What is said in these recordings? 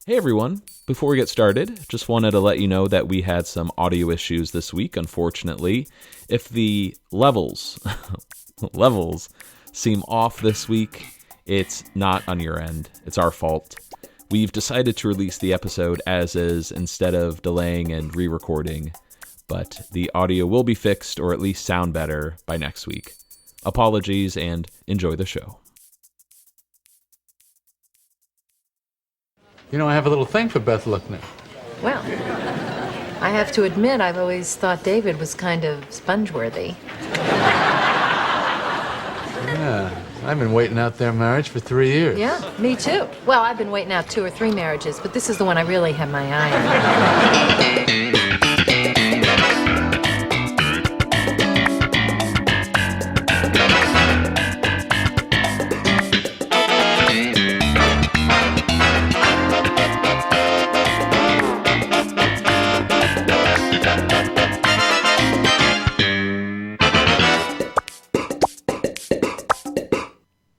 Hey everyone, before we get started, just wanted to let you know that we had some audio issues this week, unfortunately. If the levels seem off this week, it's not on your end. It's our fault. We've decided to release the episode as is instead of delaying and re-recording, but the audio will be fixed or at least sound better by next week. Apologies and enjoy the show. You know, I have a little thing for Beth Lookner. Well, I have to admit, I've always thought David was kind of sponge-worthy. Yeah, I've been waiting out their marriage for 3 years. Yeah, me too. Well, I've been waiting out 2 or 3 marriages, but this is the one I really have my eye on.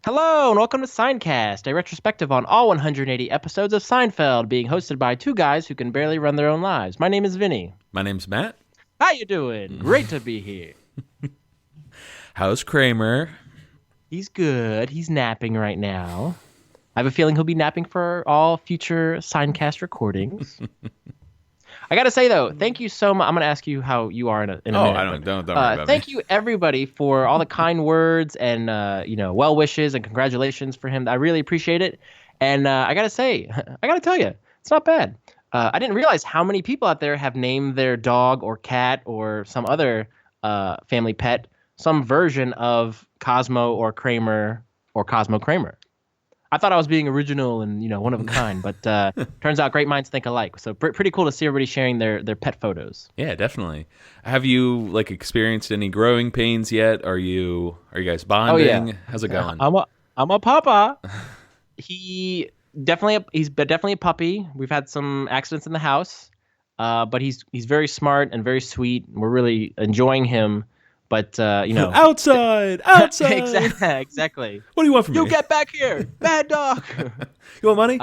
Hello, and welcome to Seincast, a retrospective on all 180 episodes of Seinfeld, being hosted by two guys who can barely run their own lives. My name is Vinnie. My name's Matt. How you doing? Great to be here. How's Kramer? He's good. He's napping right now. I have a feeling he'll be napping for all future Seincast recordings. I gotta say though, thank you so much. I'm gonna ask you how you are in a minute. I don't worry about thank me. you everybody for all the kind words and well wishes and congratulations for him. I really appreciate it. And I gotta tell you, it's not bad. I didn't realize how many people out there have named their dog or cat or some other family pet some version of Cosmo or Kramer or Cosmo Kramer. I thought I was being original and, one of a kind, but turns out great minds think alike. So pretty cool to see everybody sharing their pet photos. Yeah, definitely. Have you experienced any growing pains yet? Are you guys bonding? Oh, yeah. How's it going? I'm a papa. He's definitely a puppy. We've had some accidents in the house, but he's very smart and very sweet. We're really enjoying him. But outside. Exactly. What do you want from me? You get back here, bad dog. You want money?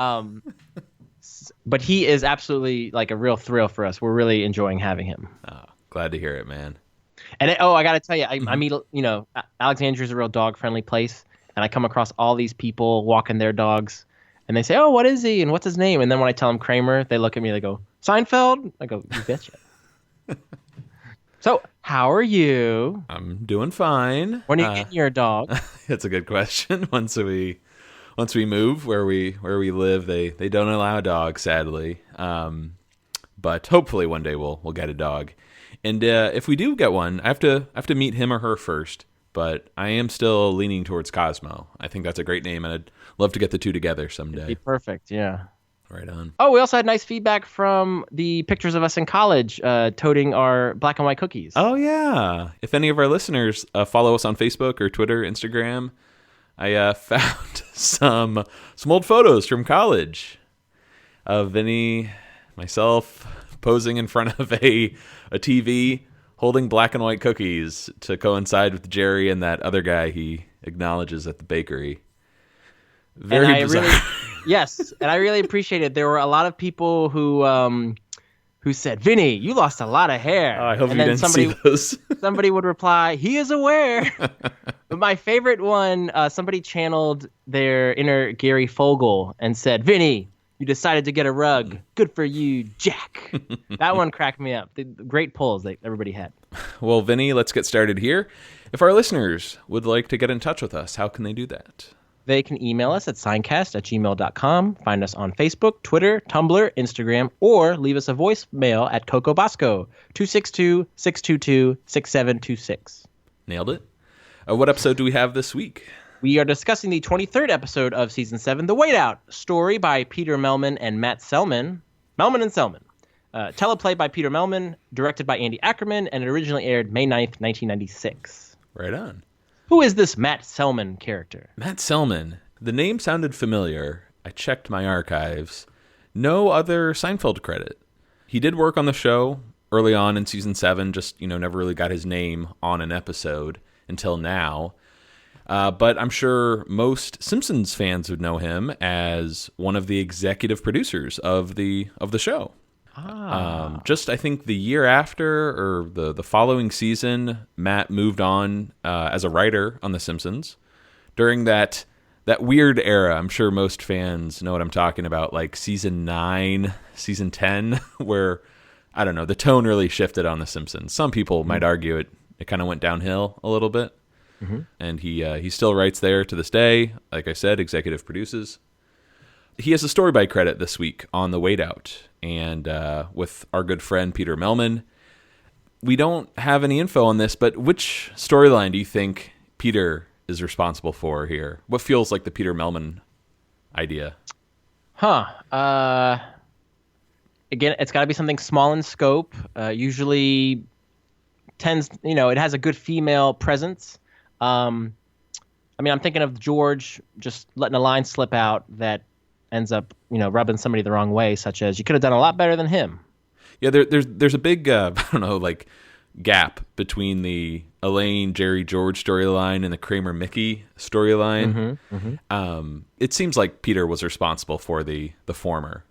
But he is absolutely a real thrill for us. We're really enjoying having him. Oh, glad to hear it, man. And I got to tell you, I meet, Alexandria's a real dog-friendly place, and I come across all these people walking their dogs, and they say, "Oh, what is he? And what's his name?" And then when I tell them Kramer, they look at me, they go, "Seinfeld?" I go, "You betcha." So, how are you? I'm doing fine. When are you getting your dog? That's a good question. Once we move where we live, they don't allow dogs, sadly. But hopefully one day we'll get a dog. And if we do get one, I have to meet him or her first. But I am still leaning towards Cosmo. I think that's a great name, and I'd love to get the two together someday. It'd be perfect, yeah. Right on. Oh, we also had nice feedback from the pictures of us in college toting our black and white cookies. Oh, yeah. If any of our listeners follow us on Facebook or Twitter, Instagram, I found some old photos from college of Vinny, myself, posing in front of a TV, holding black and white cookies to coincide with Jerry and that other guy he acknowledges at the bakery. Very bizarre. Yes, and I really appreciate it. There were a lot of people who said, "Vinny, you lost a lot of hair." Oh, I hope you didn't see those. Somebody would reply, "He is aware." But my favorite one, somebody channeled their inner Gary Fogle and said, "Vinny, you decided to get a rug. Good for you, Jack." That one cracked me up. The great polls that everybody had. Well, Vinny, let's get started here. If our listeners would like to get in touch with us, how can they do that? They can email us at seincast@gmail.com, find us on Facebook, Twitter, Tumblr, Instagram, or leave us a voicemail at Coco Bosco, 262-622-6726. Nailed it. What episode do we have this week? We are discussing the 23rd episode of Season 7, The Wait Out, story by Peter Melman and Matt Selman. Melman and Selman. Teleplay by Peter Melman, directed by Andy Ackerman, and it originally aired May 9th, 1996. Right on. Who is this Matt Selman character? Matt Selman. The name sounded familiar. I checked my archives. No other Seinfeld credit. He did work on the show early on in season 7, just, never really got his name on an episode until now. But I'm sure most Simpsons fans would know him as one of the executive producers of the show. Just I think the year after or the following season, Matt moved on as a writer on The Simpsons. During that weird era, I'm sure most fans know what I'm talking about, like season 9, season 10, where, I don't know, the tone really shifted on The Simpsons. Some people might argue it kind of went downhill a little bit. Mm-hmm. And he still writes there to this day. Like I said, executive produces. He has a story by credit this week on The Wait Out, and with our good friend Peter Melman. We don't have any info on this, but which storyline do you think Peter is responsible for here? What feels like the Peter Melman idea? Again, it's got to be something small in scope. Usually tends, it has a good female presence. I'm thinking of George just letting a line slip out that ends up, rubbing somebody the wrong way, such as, you could have done a lot better than him. Yeah, there's a big, gap between the Elaine, Jerry, George storyline and the Kramer, Mickey storyline. Mm-hmm, mm-hmm. It seems like Peter was responsible for the former,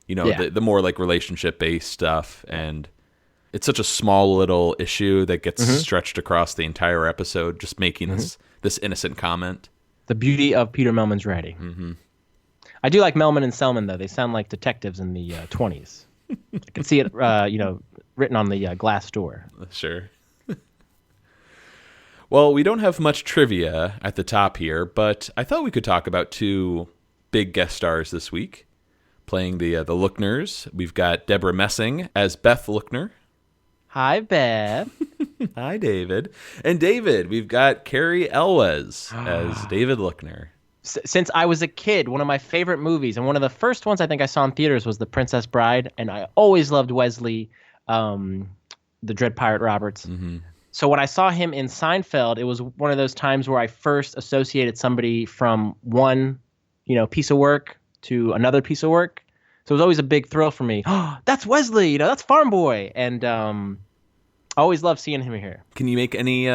the more like relationship-based stuff, and it's such a small little issue that gets stretched across the entire episode, just making this innocent comment. The beauty of Peter Melman's writing. Mm-hmm. I do like Melman and Selman, though. They sound like detectives in the 20s. I can see it, written on the glass door. Sure. Well, we don't have much trivia at the top here, but I thought we could talk about two big guest stars this week. Playing the Lookners, we've got Deborah Messing as Beth Lookner. Hi, Beth. Hi, David. And David, we've got Cary Elwes as David Lookner. Since I was a kid, one of my favorite movies, and one of the first ones I think I saw in theaters, was The Princess Bride, and I always loved Wesley, the Dread Pirate Roberts. Mm-hmm. So when I saw him in Seinfeld, it was one of those times where I first associated somebody from one, piece of work to another piece of work. So it was always a big thrill for me. Oh, that's Wesley, that's Farm Boy. And I always loved seeing him here. Can you make any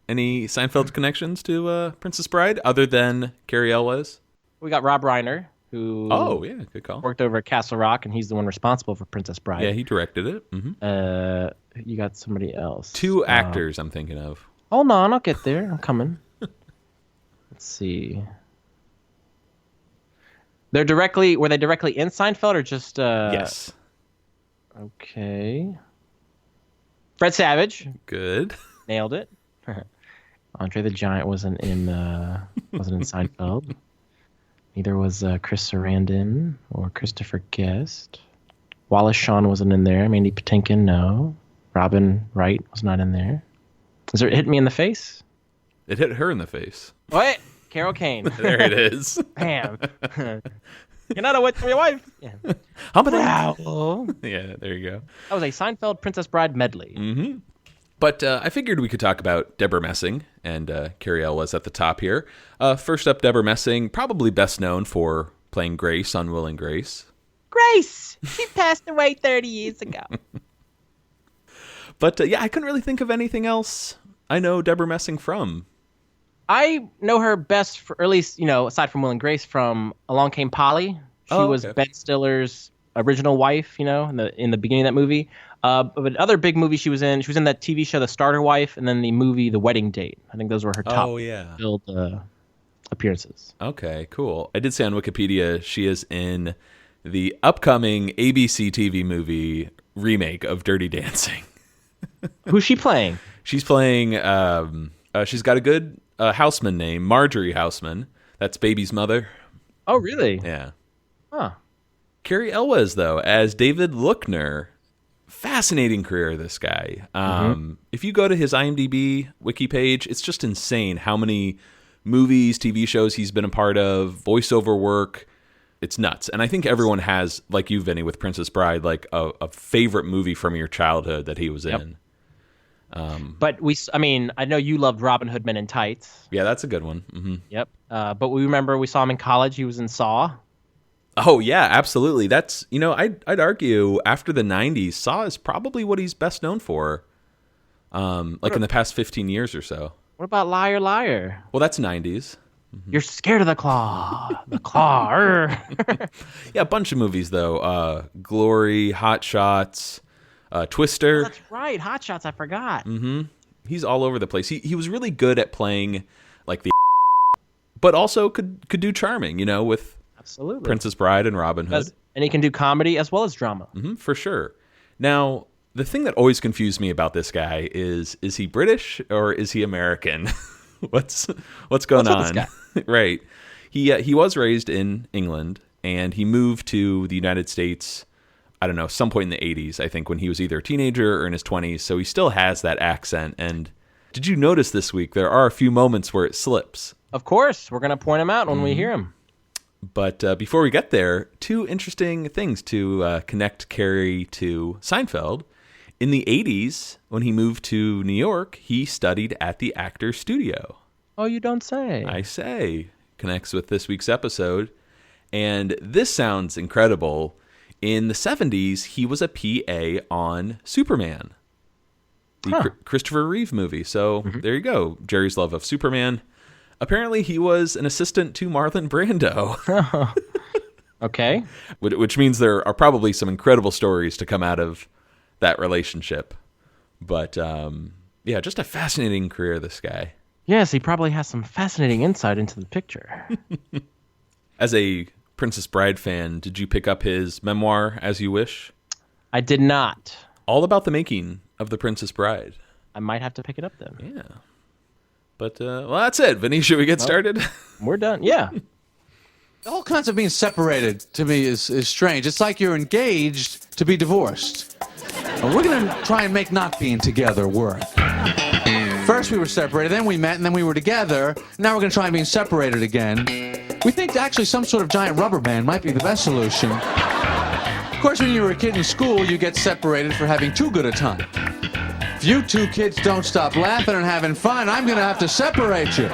Seinfeld connections to Princess Bride other than Cary Elwes? We got Rob Reiner, who good call. Worked over at Castle Rock, and he's the one responsible for Princess Bride. Yeah, he directed it. Mm-hmm. You got somebody else. Two actors I'm thinking of. Hold on, I'll get there. I'm coming. Let's see. Were they directly in Seinfeld or just? Yes. Okay. Fred Savage. Good. Nailed it. Andre the Giant wasn't in Seinfeld. Neither was Chris Sarandon or Christopher Guest. Wallace Shawn wasn't in there. Mandy Patinkin, no. Robin Wright was not in there. Is it Hit Me in the Face? It hit her in the face. What? Carol Kane. There it is. Bam. You're not a wit for your wife. Yeah. Wow. Yeah, there you go. That was a Seinfeld Princess Bride medley. Mm-hmm. But I figured we could talk about Deborah Messing and Cary Elwes at the top here. First up, Deborah Messing, probably best known for playing Grace on Will and Grace. Grace! She passed away 30 years ago. But I couldn't really think of anything else I know Deborah Messing from. I know her best, or at least, aside from Will and Grace, from Along Came Polly. She was Ben Stiller's original wife, in the beginning of that movie. But other big movie she was in that TV show The Starter Wife, and then the movie The Wedding Date. I think those were her top billed appearances. Okay, cool. I did say on Wikipedia she is in the upcoming ABC TV movie remake of Dirty Dancing. Who's she playing? She's playing, she's got a good Houseman name, Marjorie Houseman. That's Baby's mother. Oh, really? Yeah. Huh. Cary Elwes, though, as David Lookner. Fascinating career, this guy. If you go to his IMDb wiki page, it's just insane how many movies, TV shows he's been a part of, voiceover work. It's nuts. And I think everyone has, like you, Vinny, with Princess Bride, like a favorite movie from your childhood that he was in. But I know you loved Robin Hood Men in Tights. Yeah, that's a good one. Mm-hmm. Yep. But we remember we saw him in college. He was in Saw. Oh, yeah, absolutely. That's, I'd argue after the 90s, Saw is probably what he's best known for, in the past 15 years or so. What about Liar Liar? Well, that's 90s. You're scared of the claw. The claw. Yeah, a bunch of movies, though. Glory, Hot Shots, Twister. Oh, that's right. Hot Shots, I forgot. He's all over the place. He was really good at playing like the but also could do charming, with Absolutely. Princess Bride and Robin Hood. And he can do comedy as well as drama. For sure. Now, the thing that always confused me about this guy is he British or is he American? What's going on? With this guy? Right. He was raised in England, and he moved to the United States, I don't know, some point in the 80s, I think, when he was either a teenager or in his 20s. So he still has that accent. And did you notice this week there are a few moments where it slips? Of course. We're going to point him out when we hear him. But before we get there, two interesting things to connect Cary to Seinfeld. In the 80s, when he moved to New York, he studied at the Actors Studio. Oh, you don't say. I say. Connects with this week's episode. And this sounds incredible. In the 70s, he was a PA on Superman, the Christopher Reeve movie. So there you go. Jerry's love of Superman. Apparently, he was an assistant to Marlon Brando. Okay. Which means there are probably some incredible stories to come out of that relationship. But, yeah, just a fascinating career, this guy. Yes, he probably has some fascinating insight into the picture. As a Princess Bride fan, did you pick up his memoir, As You Wish? I did not. All about the making of The Princess Bride. I might have to pick it up then. Yeah. But, well, that's it. Vinny, should we get started? We're done. Yeah. The whole concept of being separated to me is strange. It's like you're engaged to be divorced. We're going to try and make not being together work. First we were separated, then we met, and then we were together. Now we're going to try and being separated again. We think actually some sort of giant rubber band might be the best solution. Of course, when you were a kid in school, you get separated for having too good a time. If you two kids don't stop laughing and having fun, I'm going to have to separate you.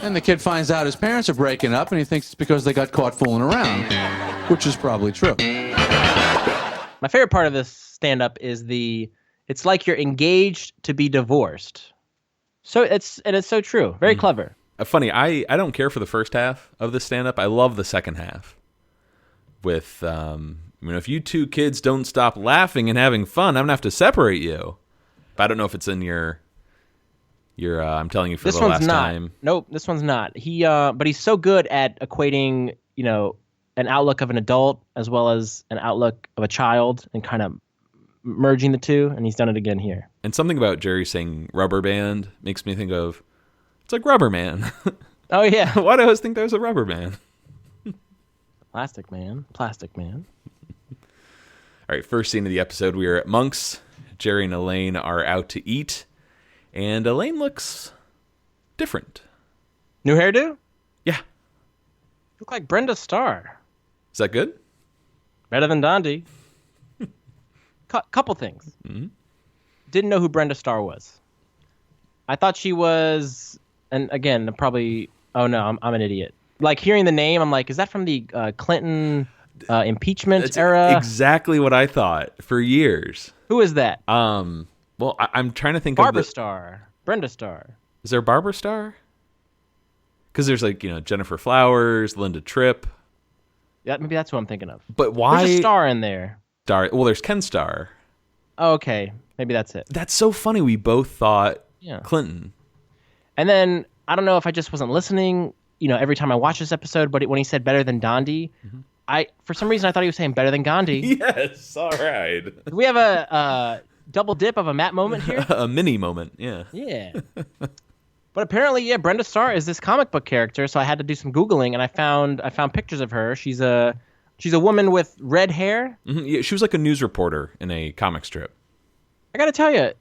Then the kid finds out his parents are breaking up, and he thinks it's because they got caught fooling around, which is probably true. My favorite part of this stand-up is it's like you're engaged to be divorced. So it's so true. Very clever. Funny, I don't care for the first half of this stand-up. I love the second half. With, if you two kids don't stop laughing and having fun, I'm going to have to separate you. But I don't know if it's in your I'm telling you for this the one's last not. time. Nope, this one's not. But he's so good at equating, an outlook of an adult as well as an outlook of a child and kind of merging the two, and he's done it again here. And something about Jerry saying rubber band makes me think of, it's like Rubber Man. Oh, yeah. Why do I always think there's a Rubber Man? Plastic Man. All right, first scene of the episode, we are at Monk's. Jerry and Elaine are out to eat, and Elaine looks different. New hairdo? Yeah. Look like Brenda Starr. Is that good? Better than Dondi. Couple things. Mm-hmm. Didn't know who Brenda Starr was. I thought she was, and again, probably, oh no, I'm an idiot. Like hearing the name, I'm like, is that from the Clinton impeachment That's era? Exactly what I thought for years. Who is that? Well, I'm trying to think Barbara of Starr. Brenda Starr. Is there Barbara Starr? Because there's Jennifer Flowers, Linda Tripp. Yeah, maybe that's who I'm thinking of. But why? There's a star in there. Well, there's Ken Starr. Oh, okay, maybe that's it. That's so funny. We both thought Clinton. And then I don't know if I just wasn't listening. Every time I watch this episode, but when he said better than Dondi, for some reason I thought he was saying better than Gandhi. Yes, all right. Do we have a double dip of a Matt moment here? A mini moment, yeah. Yeah. But apparently, Brenda Starr is this comic book character, so I had to do some Googling, and I found pictures of her. She's a woman with red hair. Mm-hmm. Yeah, she was like a news reporter in a comic strip. I got to tell you,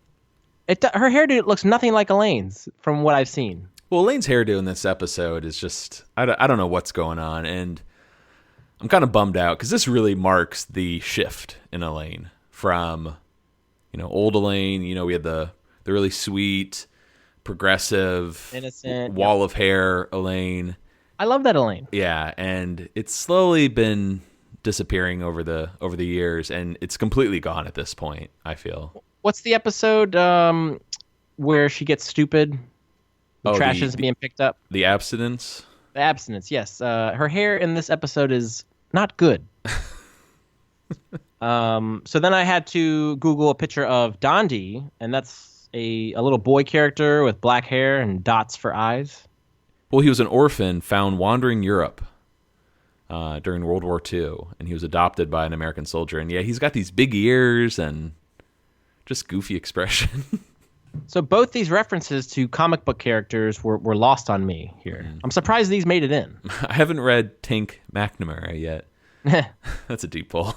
her hairdo looks nothing like Elaine's from what I've seen. Well, Elaine's hairdo in this episode is just, I don't know what's going on, and I'm kind of bummed out, because this really marks the shift in Elaine from, old Elaine, we had the really sweet, progressive, innocent wall of hair Elaine. I love that Elaine. Yeah, and it's slowly been disappearing over the years, and it's completely gone at this point, I feel. What's the episode where she gets stupid. The trash isn't being picked up. The abstinence? The abstinence, yes. Her hair in this episode is not good. So then I had to Google a picture of Dondi, and that's a little boy character with black hair and dots for eyes. Well, he was an orphan found wandering Europe during World War II, and he was adopted by an American soldier. And yeah, he's got these big ears and just goofy expression. So both these references to comic book characters were lost on me here. I'm surprised these made it in. I haven't read Tank McNamara yet. That's a deep pull.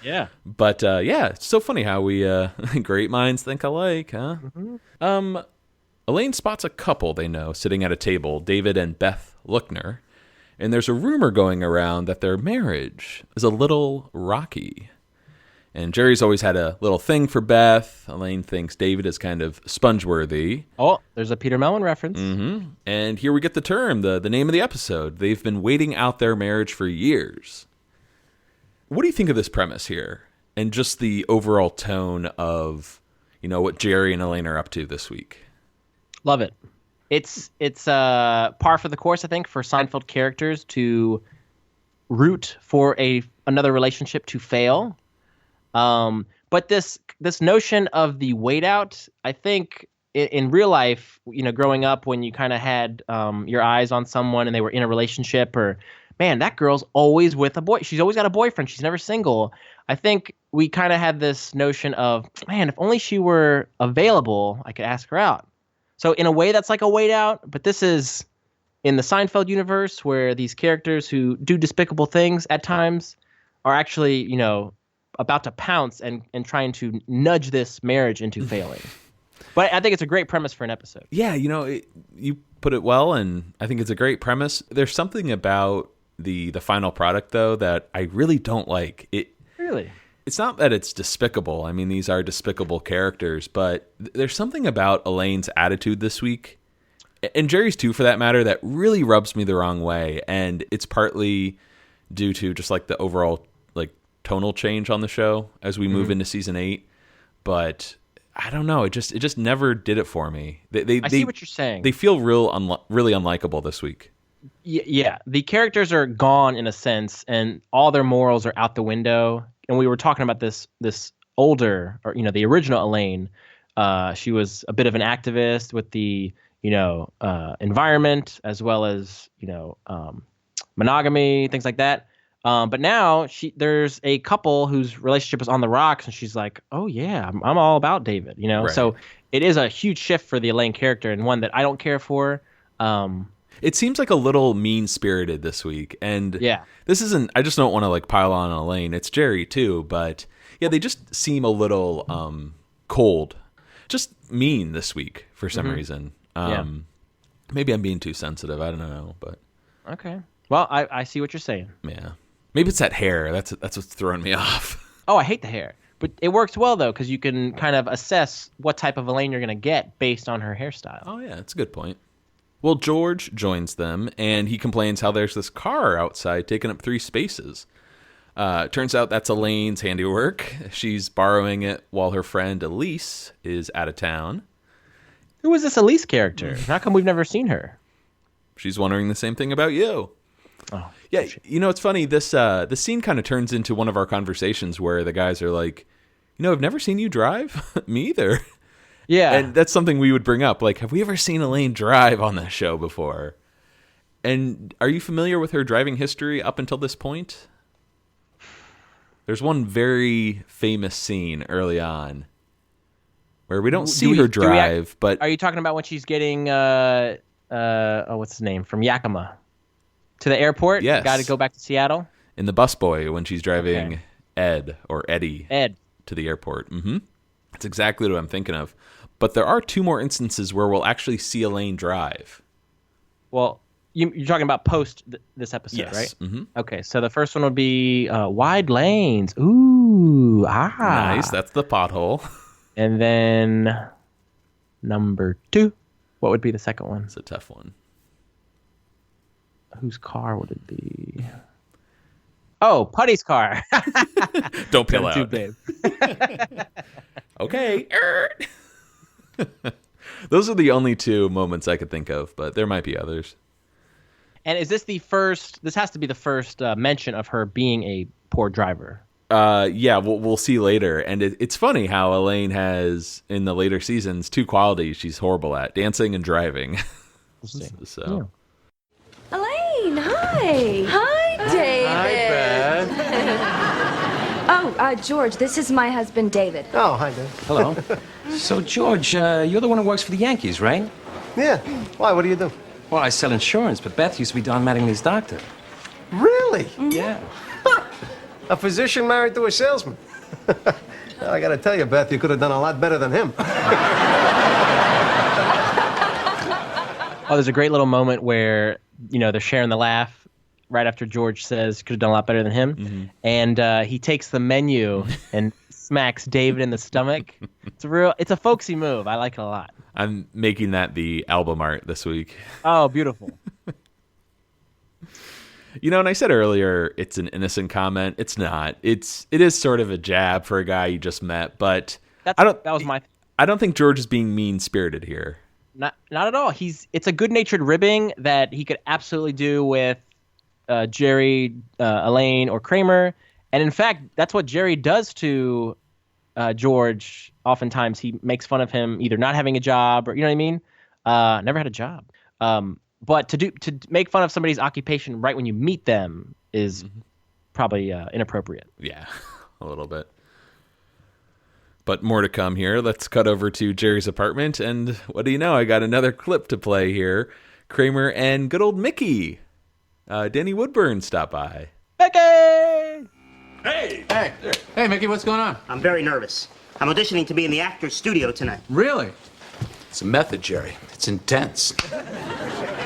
Yeah. But yeah, it's so funny how we great minds think alike, huh? Mm-hmm. Elaine spots a couple they know sitting at a table, David and Beth Lookner, and there's a rumor going around that their marriage is a little rocky. And Jerry's always had a little thing for Beth. Elaine thinks David is kind of sponge-worthy. Oh, there's a Peter Mellon reference. Mm-hmm. And here we get the term, the name of the episode. They've been waiting out their marriage for years. What do you think of this premise here? And just the overall tone of, what Jerry and Elaine are up to this week? Love it. It's par for the course, I think, for Seinfeld characters to root for another relationship to fail. But this notion of the wait out, I think in real life, growing up when you kind of had your eyes on someone and they were in a relationship, or man, that girl's always with a boy. She's always got a boyfriend. She's never single. I think we kind of had this notion of, man, if only she were available, I could ask her out. So in a way, that's like a wait out. But this is in the Seinfeld universe where these characters who do despicable things at times are actually, about to pounce and trying to nudge this marriage into failing. But I think it's a great premise for an episode. Yeah, you put it well, and I think it's a great premise. There's something about the final product, though, that I really don't like. Really? It's not that it's despicable. I mean, these are despicable characters, but there's something about Elaine's attitude this week, and Jerry's too, for that matter, that really rubs me the wrong way. And it's partly due to just like the overall tonal change on the show as we move into season 8. But I don't know. It just never did it for me. I see what you're saying. They feel really unlikable this week. Yeah, the characters are gone in a sense, and all their morals are out the window. And we were talking about this older, or the original Elaine. She was a bit of an activist with the environment, as well as monogamy, things like that. But now there's a couple whose relationship is on the rocks, and she's like, "Oh yeah, I'm all about David," Right. So it is a huge shift for the Elaine character, and one that I don't care for. It seems like a little mean-spirited this week, and yeah, this isn't. I just don't want to pile on Elaine. It's Jerry too, but yeah, they just seem a little cold, just mean this week for some reason. Maybe I'm being too sensitive. I don't know, but okay. Well, I see what you're saying. Yeah. Maybe it's that hair. That's what's throwing me off. Oh, I hate the hair. But it works well, though, because you can kind of assess what type of Elaine you're going to get based on her hairstyle. Oh, yeah. That's a good point. Well, George joins them, and he complains how there's this car outside taking up 3 spaces. Turns out that's Elaine's handiwork. She's borrowing it while her friend Elise is out of town. Who is this Elise character? How come we've never seen her? She's wondering the same thing about you. Oh, yeah, it's funny. This scene kind of turns into one of our conversations where the guys are like, I've never seen you drive. Me either. Yeah, and that's something we would bring up. Like, have we ever seen Elaine drive on this show before? And are you familiar with her driving history up until this point? There's one very famous scene early on where we don't see her drive. But are you talking about when she's getting what's his name, from Yakima to the airport? Yes. Got to go back to Seattle? In the busboy when she's driving Ed to the airport. Mm-hmm. That's exactly what I'm thinking of. But there are 2 more instances where we'll actually see Elaine drive. Well, you're talking about post this episode, yes. Right? Mm-hmm. Okay, so the first one would be wide lanes. Ooh, Nice, that's the pothole. And then number 2, what would be the second one? It's a tough one. Whose car would it be? Oh, Putty's car. Don't peel out. Too big. Okay. Those are the only two moments I could think of, but there might be others. And is this the first? This has to be the first mention of her being a poor driver. Yeah, we'll see later. And it's funny how Elaine has, in the later seasons, two qualities she's horrible at: dancing and driving. So. Yeah. Elaine, hi. Hi, David. Hi, Beth. George, this is my husband, David. Oh, hi, Dave. Hello. So, George, you're the one who works for the Yankees, right? Yeah. Why? What do you do? Well, I sell insurance, but Beth used to be Don Mattingly's doctor. Really? Yeah. A physician married to a salesman. Well, I gotta tell you, Beth, you could have done a lot better than him. Oh, there's a great little moment where, they're sharing the laugh right after George says could have done a lot better than him. Mm-hmm. And he takes the menu and smacks David in the stomach. It's a folksy move. I like it a lot. I'm making that the album art this week. Oh, beautiful. And I said earlier it's an innocent comment. It's not. It is sort of a jab for a guy you just met, but I don't think George is being mean-spirited here. Not at all. It's a good-natured ribbing that he could absolutely do with Jerry, Elaine, or Kramer. And in fact, that's what Jerry does to George. Oftentimes, he makes fun of him either not having a job or, you know what I mean? Never had a job. But to make fun of somebody's occupation right when you meet them is probably inappropriate. Yeah, a little bit. But more to come here. Let's cut over to Jerry's apartment, and what do you know? I got another clip to play here. Kramer and good old Mickey. Danny Woodburn stopped by. Mickey! Hey, Mickey, what's going on? I'm very nervous. I'm auditioning to be in the actor's studio tonight. Really? It's a method, Jerry. It's intense.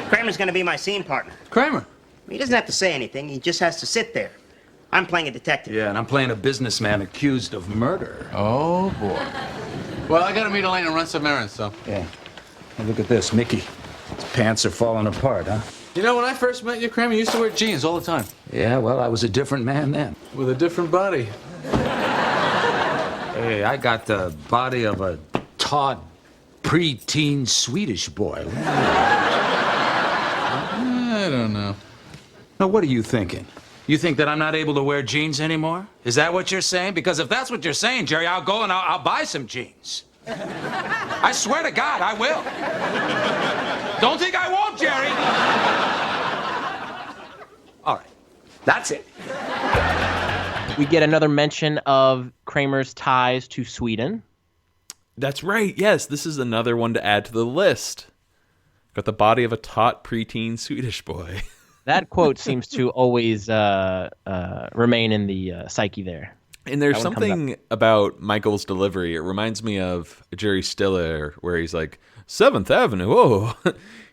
Kramer's going to be my scene partner. Kramer? He doesn't have to say anything. He just has to sit there. I'm playing a detective. Yeah, and I'm playing a businessman accused of murder. Oh, boy. Well, I gotta meet Elaine and run some errands, so. Yeah. Hey, look at this, Mickey. His pants are falling apart, huh? When I first met you, Kramer, you used to wear jeans all the time. Yeah, well, I was a different man then. With a different body. Hey, I got the body of a taut, preteen Swedish boy. I don't know. Now, what are you thinking? You think that I'm not able to wear jeans anymore? Is that what you're saying? Because if that's what you're saying, Jerry, I'll go and I'll buy some jeans. I swear to God, I will. Don't think I won't, Jerry. All right. That's it. We get another mention of Kramer's ties to Sweden. That's right. Yes, this is another one to add to the list. Got the body of a taut preteen Swedish boy. That quote seems to always remain in the psyche there. And there's something about Michael's delivery. It reminds me of Jerry Stiller, where he's like, 7th Avenue, whoa.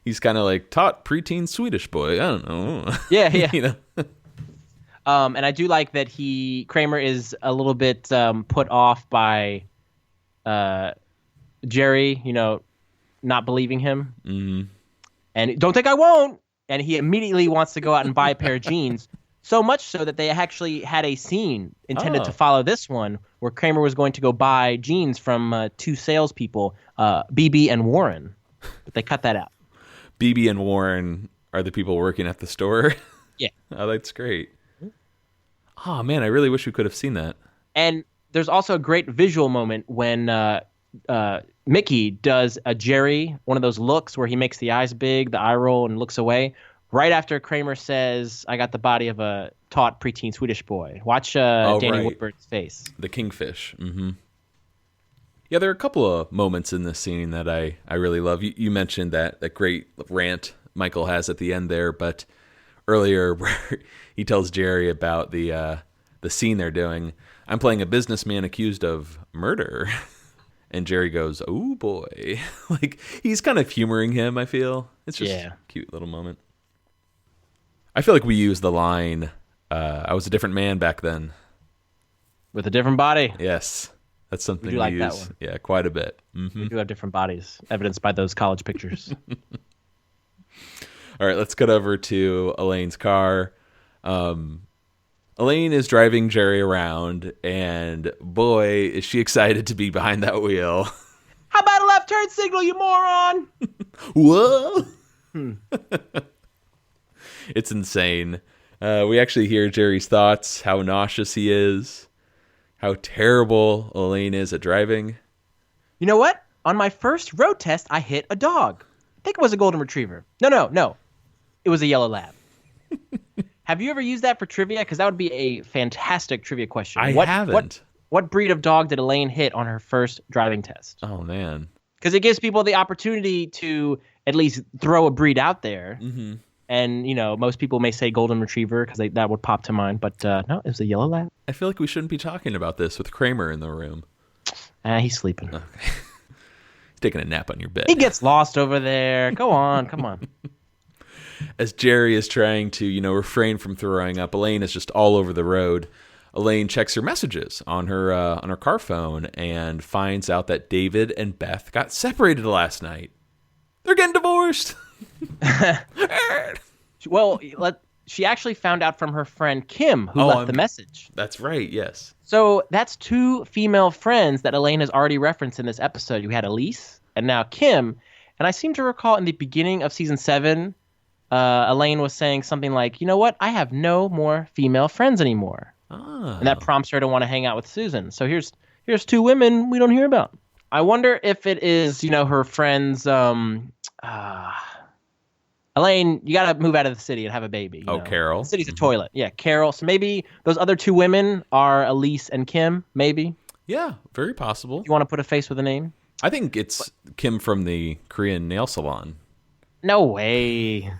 He's kind of like, taut preteen Swedish boy. I don't know. Yeah. And I do like that Kramer is a little bit put off by Jerry, not believing him. Mm-hmm. And don't think I won't. And he immediately wants to go out and buy a pair of jeans. So much so that they actually had a scene intended to follow this one where Kramer was going to go buy jeans from two salespeople, BB and Warren. But they cut that out. BB and Warren are the people working at the store? Yeah. Oh, that's great. Oh, man, I really wish we could have seen that. And there's also a great visual moment when Mickey does a Jerry, one of those looks where he makes the eyes big, the eye roll, and looks away. Right after Kramer says, I got the body of a taut preteen Swedish boy. Watch Danny Woodburn's face. The kingfish. Mm-hmm. Yeah, there are a couple of moments in this scene that I really love. You mentioned that great rant Michael has at the end there, but earlier where he tells Jerry about the scene they're doing. I'm playing a businessman accused of murder. And Jerry goes, oh, boy. Like, he's kind of humoring him, I feel. It's just a cute little moment. I feel like we use the line, I was a different man back then. With a different body. Yes. That's something we like use. That one. Yeah, quite a bit. Mm-hmm. We do have different bodies, evidenced by those college pictures. All right, let's cut over to Elaine's car. Elaine is driving Jerry around, and boy, is she excited to be behind that wheel. How about a left turn signal, you moron! Whoa! It's insane. We actually hear Jerry's thoughts, how nauseous he is, how terrible Elaine is at driving. You know what? On my first road test, I hit a dog. I think it was a golden retriever. No. It was a yellow lab. Have you ever used that for trivia? Because that would be a fantastic trivia question. I haven't. What breed of dog did Elaine hit on her first driving test? Oh, man. Because it gives people the opportunity to at least throw a breed out there. Mm-hmm. And, most people may say golden retriever because that would pop to mind. But no, it was a yellow lab. I feel like we shouldn't be talking about this with Kramer in the room. He's sleeping. Okay. He's taking a nap on your bed. He gets lost over there. Go on. Come on. As Jerry is trying to, refrain from throwing up, Elaine is just all over the road. Elaine checks her messages on her car phone and finds out that David and Beth got separated last night. They're getting divorced. Well, she actually found out from her friend Kim, who left the message. That's right, yes. So that's two female friends that Elaine has already referenced in this episode. You had Elise and now Kim. And I seem to recall in the beginning of season 7, Elaine was saying something like, you know what? I have no more female friends anymore. And that prompts her to want to hang out with Susan. So here's two women we don't hear about. I wonder if it is, her friends. Elaine, you got to move out of the city and have a baby. Carol. The city's a toilet. Yeah, Carol. So maybe those other two women are Elise and Kim, maybe. Yeah, very possible. You want to put a face with a name? I think it's Kim from the Korean nail salon. No way.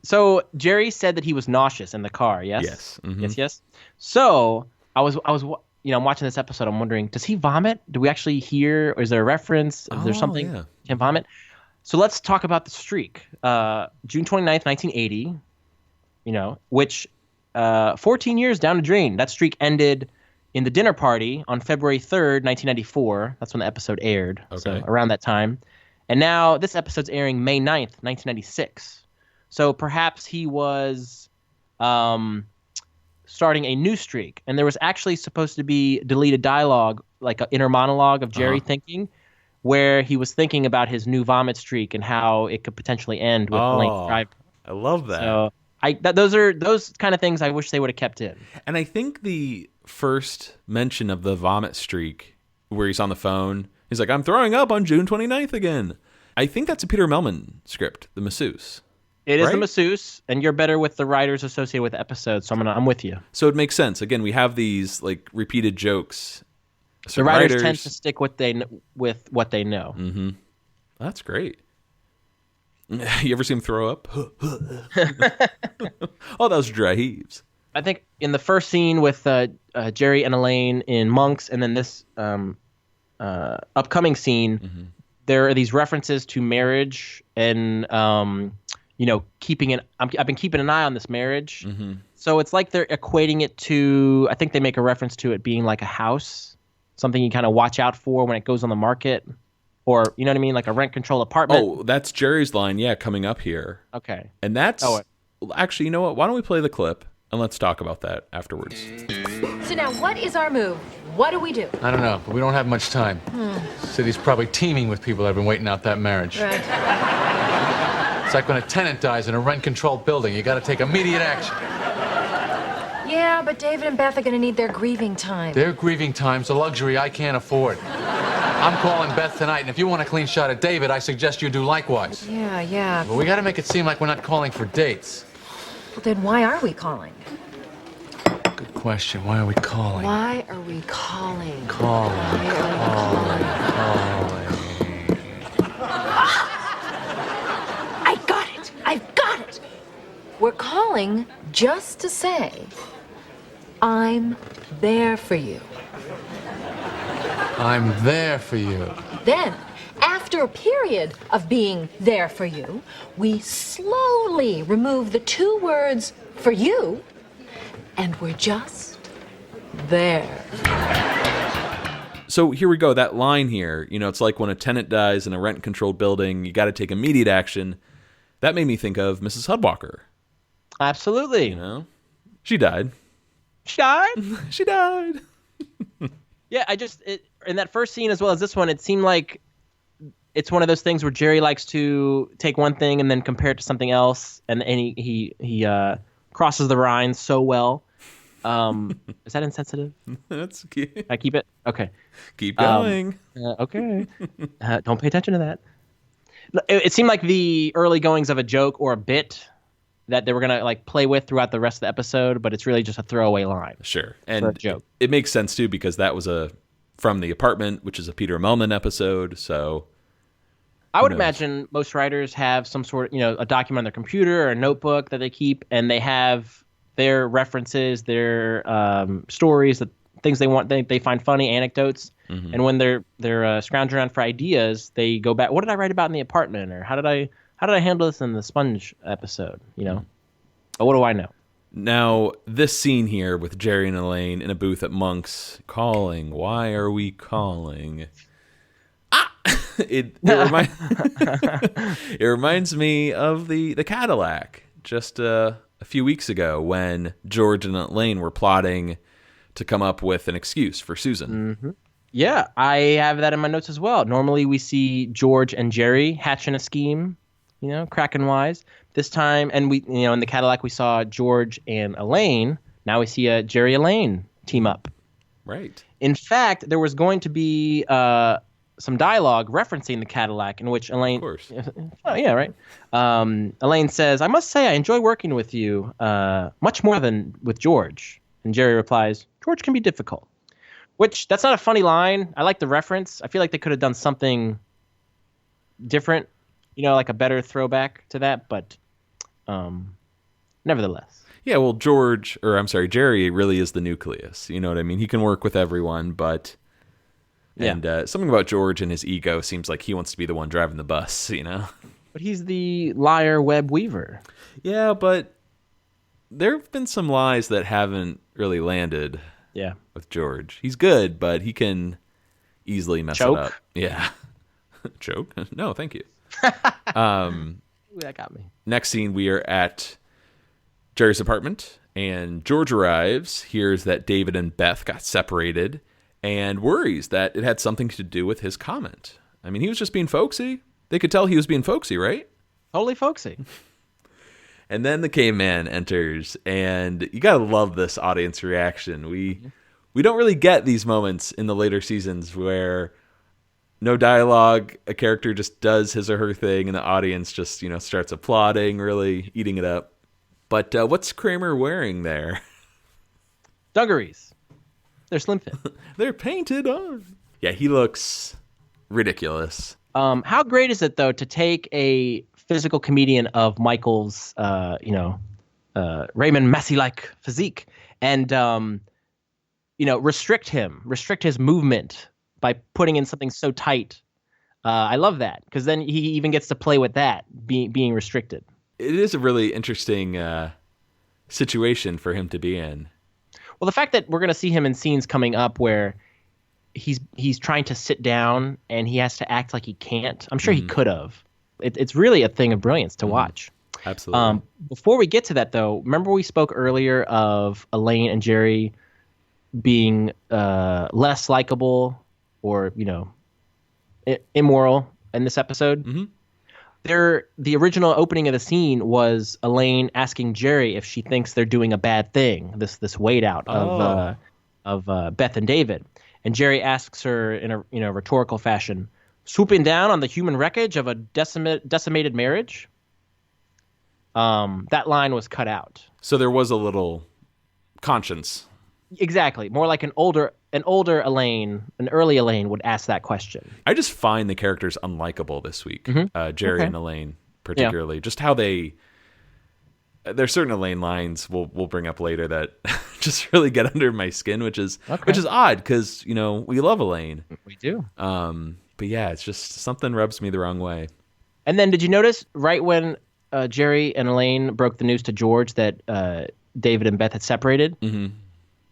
So Jerry said that he was nauseous in the car, yes? Yes. Mm-hmm. Yes. So I was I'm watching this episode, I'm wondering, does he vomit? Do we actually hear, or is there a reference? Is there something? Yeah. Can vomit? So let's talk about the streak. June 29th, 1980, which 14 years down the drain. That streak ended in the dinner party on February 3rd, 1994. That's when the episode aired. Okay. So around that time. And now this episode's airing May 9th, 1996. So perhaps he was starting a new streak. And there was actually supposed to be deleted dialogue, like an inner monologue of Jerry thinking, where he was thinking about his new vomit streak and how it could potentially end with Elaine driving. I love that. So those kind of things I wish they would have kept in. And I think the first mention of the vomit streak, where he's on the phone, he's like, I'm throwing up on June 29th again. I think that's a Peter Melman script, the masseuse. It is the masseuse, and you're better with the writers associated with the episode, so I'm with you. So it makes sense. Again, we have these like repeated jokes. The writers tend to stick with what they know. Mm-hmm. That's great. You ever see him throw up? Oh, those dry heaves. I think in the first scene with Jerry and Elaine in Monks, and then this upcoming scene, there are these references to marriage and I've been keeping an eye on this marriage. Mm-hmm. So it's like they're equating it to, I think they make a reference to it being like a house, something you kind of watch out for when it goes on the market, or you know what I mean, like a rent-controlled apartment. Oh, that's Jerry's line, coming up here. Okay. And that's actually, you know what? Why don't we play the clip and let's talk about that afterwards. So now, what is our move? What do we do? I don't know, but we don't have much time. City's probably teeming with people that have been waiting out that marriage. Right. It's like when a tenant dies in a rent-controlled building. You got to take immediate action. Yeah, but David and Beth are going to need their grieving time. Their grieving time's a luxury I can't afford. I'm calling Beth tonight, and if you want a clean shot at David, I suggest you do likewise. Yeah. But we got to make it seem like we're not calling for dates. Well, then why are we calling? Good question. Why are we calling? Why are we calling? Calling. I've got it. We're calling just to say, I'm there for you. I'm there for you. Then, after a period of being there for you, we slowly remove the two words for you, and we're just there. So here we go. That line here, it's like when a tenant dies in a rent-controlled building, you got to take immediate action. That made me think of Mrs. Hudwalker. Absolutely. She died. She died? She died. Yeah, in that first scene as well as this one, it seemed like it's one of those things where Jerry likes to take one thing and then compare it to something else, and he crosses the line so well. Is that insensitive? That's cute. Can I keep it? Okay. Keep going. Okay. Don't pay attention to that. It seemed like the early goings of a joke or a bit that they were gonna like play with throughout the rest of the episode, but it's really just a throwaway line. Sure, and a joke. It makes sense too because that was from The Apartment, which is a Peter Melman episode. So I would imagine most writers have some sort of, a document on their computer or a notebook that they keep, and they have their references, their stories, the things they find funny, anecdotes. Mm-hmm. And when they're scrounging around for ideas, they go back. What did I write about in The Apartment? Or how did I handle this in the Sponge episode? But what do I know? Now, this scene here with Jerry and Elaine in a booth at Monk's calling. Why are we calling? It reminds me of the Cadillac just a few weeks ago when George and Elaine were plotting to come up with an excuse for Susan. Mm-hmm. Yeah, I have that in my notes as well. Normally we see George and Jerry hatching a scheme, cracking wise. This time, and we, in the Cadillac we saw George and Elaine. Now we see a Jerry Elaine team up. Right. In fact, there was going to be some dialogue referencing the Cadillac in which Elaine... Of course. Oh, yeah, right. Elaine says, "I must say I enjoy working with you much more than with George." And Jerry replies, "George can be difficult." Which, that's not a funny line. I like the reference. I feel like they could have done something different, like a better throwback to that, but nevertheless. Yeah, well, Jerry really is the nucleus. You know what I mean? He can work with everyone, but... And something about George and his ego seems like he wants to be the one driving the bus, But he's the liar web weaver. Yeah, but there have been some lies that haven't really landed with George. He's good, but he can easily mess it up. Yeah. Choke? No, thank you. Ooh, that got me. Next scene, we are at Jerry's apartment, and George arrives, hears that David and Beth got separated, and worries that it had something to do with his comment. I mean, he was just being folksy. They could tell he was being folksy, right? Totally folksy. And then the caveman enters, and you gotta love this audience reaction. We don't really get these moments in the later seasons where no dialogue, a character just does his or her thing, and the audience just, starts applauding, really eating it up. But what's Kramer wearing there? Dungarees. They're slim fit. They're painted on. Yeah, he looks ridiculous. How great is it, though, to take a physical comedian of Michael's, Raymond Massey-like physique and, restrict his movement by putting in something so tight. I love that because then he even gets to play with that, being restricted. It is a really interesting situation for him to be in. Well, the fact that we're going to see him in scenes coming up where he's trying to sit down and he has to act like he can't. I'm sure he could have. It's really a thing of brilliance to watch. Absolutely. Before we get to that, though, remember we spoke earlier of Elaine and Jerry being less likable or, immoral in this episode? Mm-hmm. The original opening of the scene was Elaine asking Jerry if she thinks they're doing a bad thing, this wait out of Beth and David. And Jerry asks her in a rhetorical fashion, "Swooping down on the human wreckage of a decimated marriage?" That line was cut out. So there was a little conscience. Exactly. More like an older Elaine, an early Elaine would ask that question. I just find the characters unlikable this week. Mm-hmm. Jerry and Elaine, particularly. Yeah. Just how there's certain Elaine lines we'll bring up later that just really get under my skin, which is odd because, we love Elaine. We do. But yeah, it's just something rubs me the wrong way. And then did you notice right when Jerry and Elaine broke the news to George that David and Beth had separated? Mm-hmm.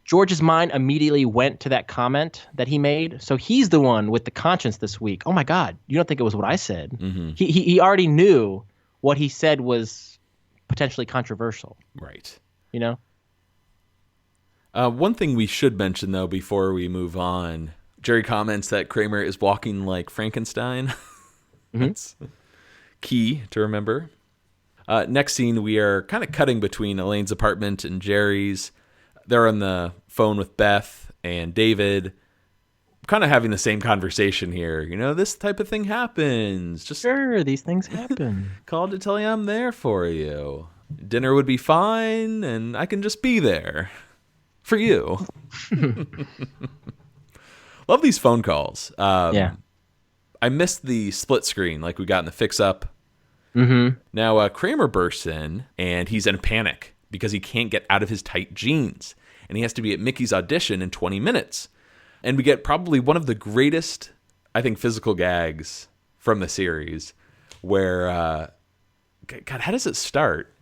George's mind immediately went to that comment that he made. So he's the one with the conscience this week. Oh, my God. You don't think it was what I said? Mm-hmm. He already knew what he said was potentially controversial. Right. One thing we should mention, though, before we move on, Jerry comments that Kramer is walking like Frankenstein. That's key to remember. Next scene, we are kind of cutting between Elaine's apartment and Jerry's. They're on the phone with Beth and David, kind of having the same conversation here. You know, this type of thing happens. Just Sure, these things happen. called to tell you I'm there for you. Dinner would be fine, and I can just be there for you. Love these phone calls. Yeah. I missed the split screen like we got in the Fix Up. Mm-hmm. Now, Kramer bursts in, and he's in a panic because he can't get out of his tight jeans. And he has to be at Mickey's audition in 20 minutes. And we get probably one of the greatest, I think, physical gags from the series where, God, how does it start?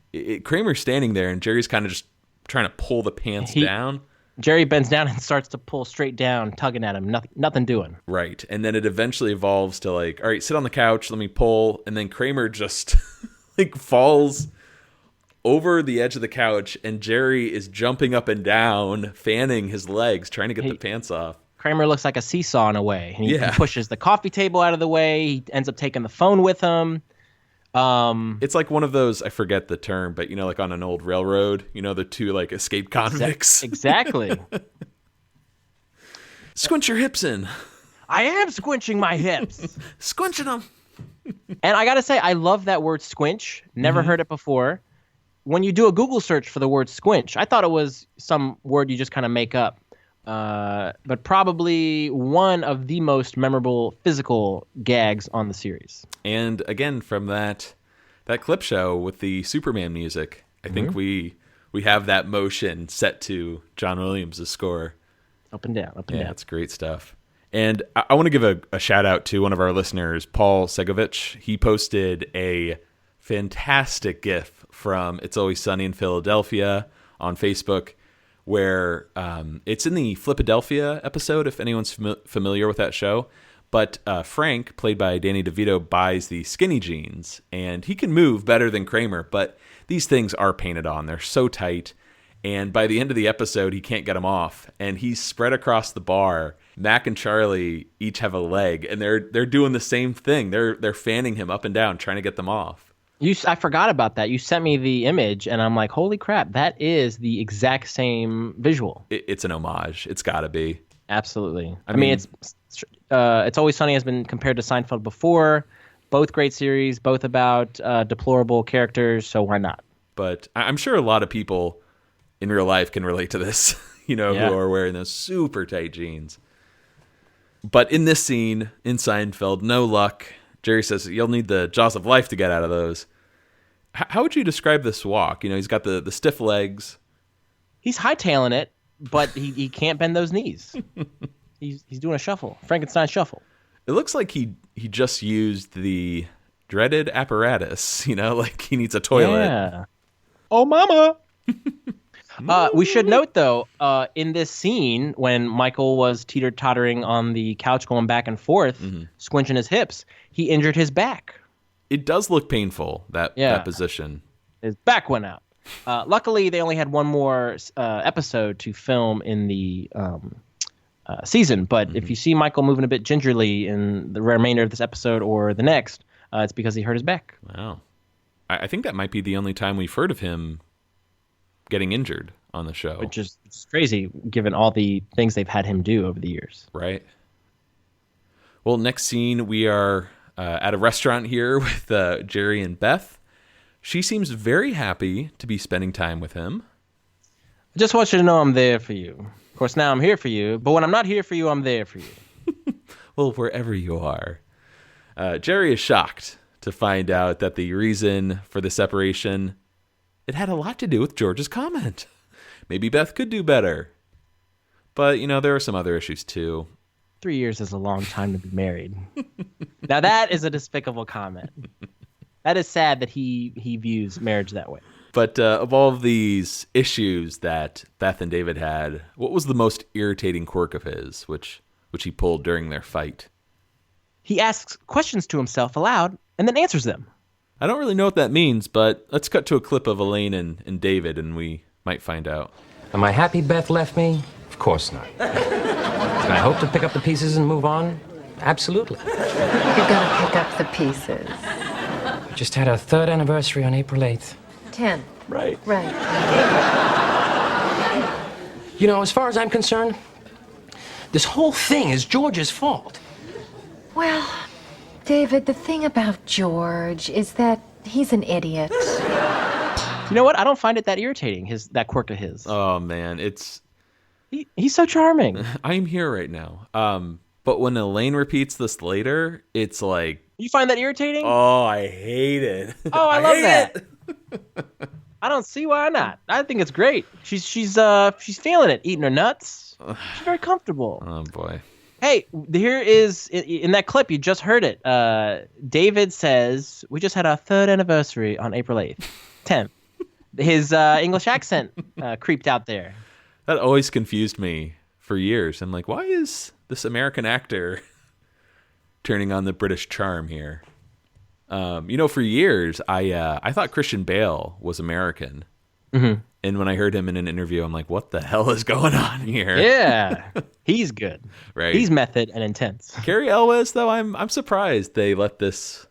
Kramer's standing there, and Jerry's kind of just trying to pull the pants down. Jerry bends down and starts to pull straight down, tugging at him. Nothing doing. Right. And then it eventually evolves to like, all right, sit on the couch, let me pull. And then Kramer just like falls over the edge of the couch, and Jerry is jumping up and down, fanning his legs, trying to get the pants off. Kramer looks like a seesaw in a way. He pushes the coffee table out of the way. He ends up taking the phone with him. It's like one of those, I forget the term, but you know, like on an old railroad, you know, the two like escaped convicts. Exactly. Squinch your hips in. I am squinching my hips. Squinching them. And I gotta say, I love that word squinch. Never heard it before. When you do a Google search for the word squinch, I thought it was some word you just kind of make up. But probably one of the most memorable physical gags on the series. And again, from that clip show with the Superman music, I think we have that motion set to John Williams' score. Up and down, up and down. Yeah, it's great stuff. And I want to give a shout out to one of our listeners, Paul Segovich. He posted a fantastic GIF from It's Always Sunny in Philadelphia on Facebook, where it's in the Flipadelphia episode, if anyone's familiar with that show. But Frank, played by Danny DeVito, buys the skinny jeans, and he can move better than Kramer, but these things are painted on. They're so tight, and by the end of the episode, he can't get them off, and he's spread across the bar. Mac and Charlie each have a leg, and they're doing the same thing. They're fanning him up and down, trying to get them off. I forgot about that. You sent me the image, and I'm like, holy crap, that is the exact same visual. It's an homage. It's got to be. Absolutely. I mean, It's Always Sunny has been compared to Seinfeld before. Both great series, both about deplorable characters, so why not? But I'm sure a lot of people in real life can relate to this, who are wearing those super tight jeans. But in this scene, in Seinfeld, no luck. Jerry says you'll need the jaws of life to get out of those. How would you describe this walk? He's got the stiff legs. He's hightailing it, but he can't bend those knees. He's doing a shuffle, Frankenstein shuffle. It looks like he just used the dreaded apparatus, like he needs a toilet. Yeah. Oh, mama. We should note, though, in this scene, when Michael was teeter-tottering on the couch going back and forth, squinching his hips, he injured his back. It does look painful, that position. His back went out. Luckily, they only had one more episode to film in the season, but if you see Michael moving a bit gingerly in the remainder of this episode or the next, it's because he hurt his back. Wow. I think that might be the only time we've heard of him getting injured on the show. Which is crazy, given all the things they've had him do over the years. Right. Well, next scene, we are at a restaurant here with Jerry and Beth. She seems very happy to be spending time with him. I just want you to know I'm there for you. Of course, now I'm here for you, but when I'm not here for you, I'm there for you. Well, wherever you are. Jerry is shocked to find out that the reason for the separation, it had a lot to do with George's comment. Maybe Beth could do better. But, there are some other issues, too. 3 years is a long time to be married. Now, that is a despicable comment. That is sad that he views marriage that way. But of all of these issues that Beth and David had, what was the most irritating quirk of his, which he pulled during their fight? He asks questions to himself aloud and then answers them. I don't really know what that means, but let's cut to a clip of Elaine and David, and we might find out. Am I happy Beth left me? Of course not. Can I hope to pick up the pieces and move on? Absolutely. You're gonna pick up the pieces. We just had our 3rd anniversary on April 8th. 10. Right. Right. You know, as far as I'm concerned, this whole thing is George's fault. Well, David, the thing about George is that he's an idiot. You know what? I don't find it that irritating, that quirk of his. Oh, man. He's so charming. I'm here right now. But when Elaine repeats this later, it's like... You find that irritating? Oh, I hate it. Oh, I love that. I don't see why not. I think it's great. She's feeling it, eating her nuts. She's very comfortable. Oh, boy. Hey, here is, in that clip, you just heard it. David says, we just had our 3rd anniversary on April 8th. 10th. His English accent creeped out there. That always confused me for years. I'm like, why is this American actor turning on the British charm here? For years, I thought Christian Bale was American. Mm-hmm. And when I heard him in an interview, I'm like, what the hell is going on here? Yeah, he's good. Right. He's method and intense. Cary Elwes, though, I'm surprised they let this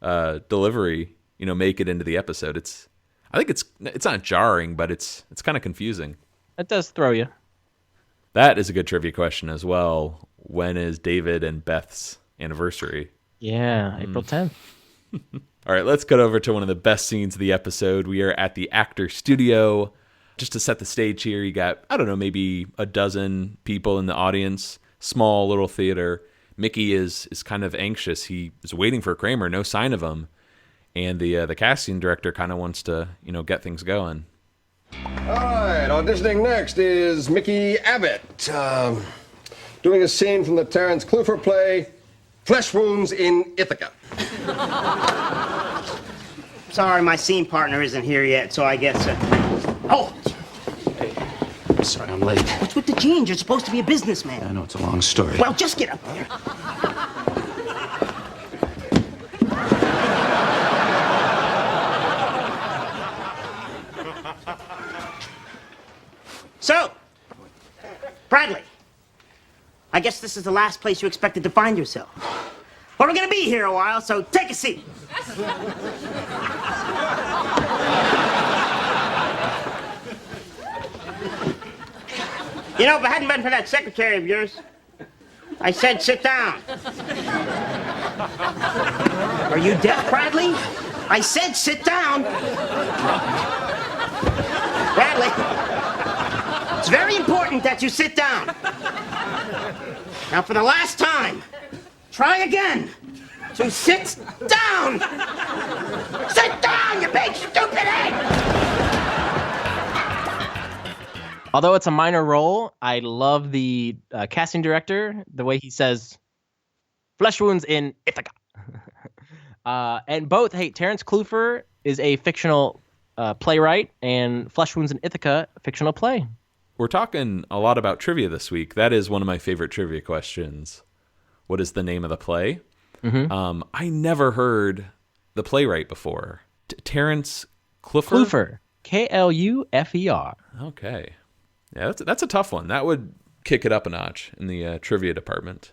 delivery, make it into the episode. I think it's not jarring, but it's kind of confusing. It does throw you. That is a good trivia question as well. When is David and Beth's anniversary? Yeah, April 10th. All right, let's get over to one of the best scenes of the episode. We are at the actor studio. Just to set the stage here, you got, I don't know, maybe a dozen people in the audience. Small little theater. Mickey is kind of anxious. He is waiting for Kramer, no sign of him. And the casting director kind of wants to, get things going. All right, auditioning next is Mickey Abbott. Doing a scene from the Terence Clufer play, Flesh Wounds in Ithaca. Sorry, my scene partner isn't here yet, so I guess... Oh! Sorry, I'm late. What's with the jeans? You're supposed to be a businessman. I know it's a long story. Well, just get up there. So, Bradley, I guess this is the last place you expected to find yourself. Well, we're going to be here a while, so take a seat. If it hadn't been for that secretary of yours, I said sit down. Are you deaf, Bradley? I said sit down. Bradley, it's very important that you sit down. Now, for the last time, try again to sit down. Sit down, you big stupid head. Although it's a minor role, I love the casting director, the way he says, flesh wounds in Ithaca. And both, Terence Clufer is a fictional playwright, and Flesh Wounds in Ithaca, a fictional play. We're talking a lot about trivia this week. That is one of my favorite trivia questions. What is the name of the play? Mm-hmm. I never heard the playwright before. Terence Clufer? Clufer. K-L-U-F-E-R. Okay. Yeah, that's a tough one. That would kick it up a notch in the trivia department.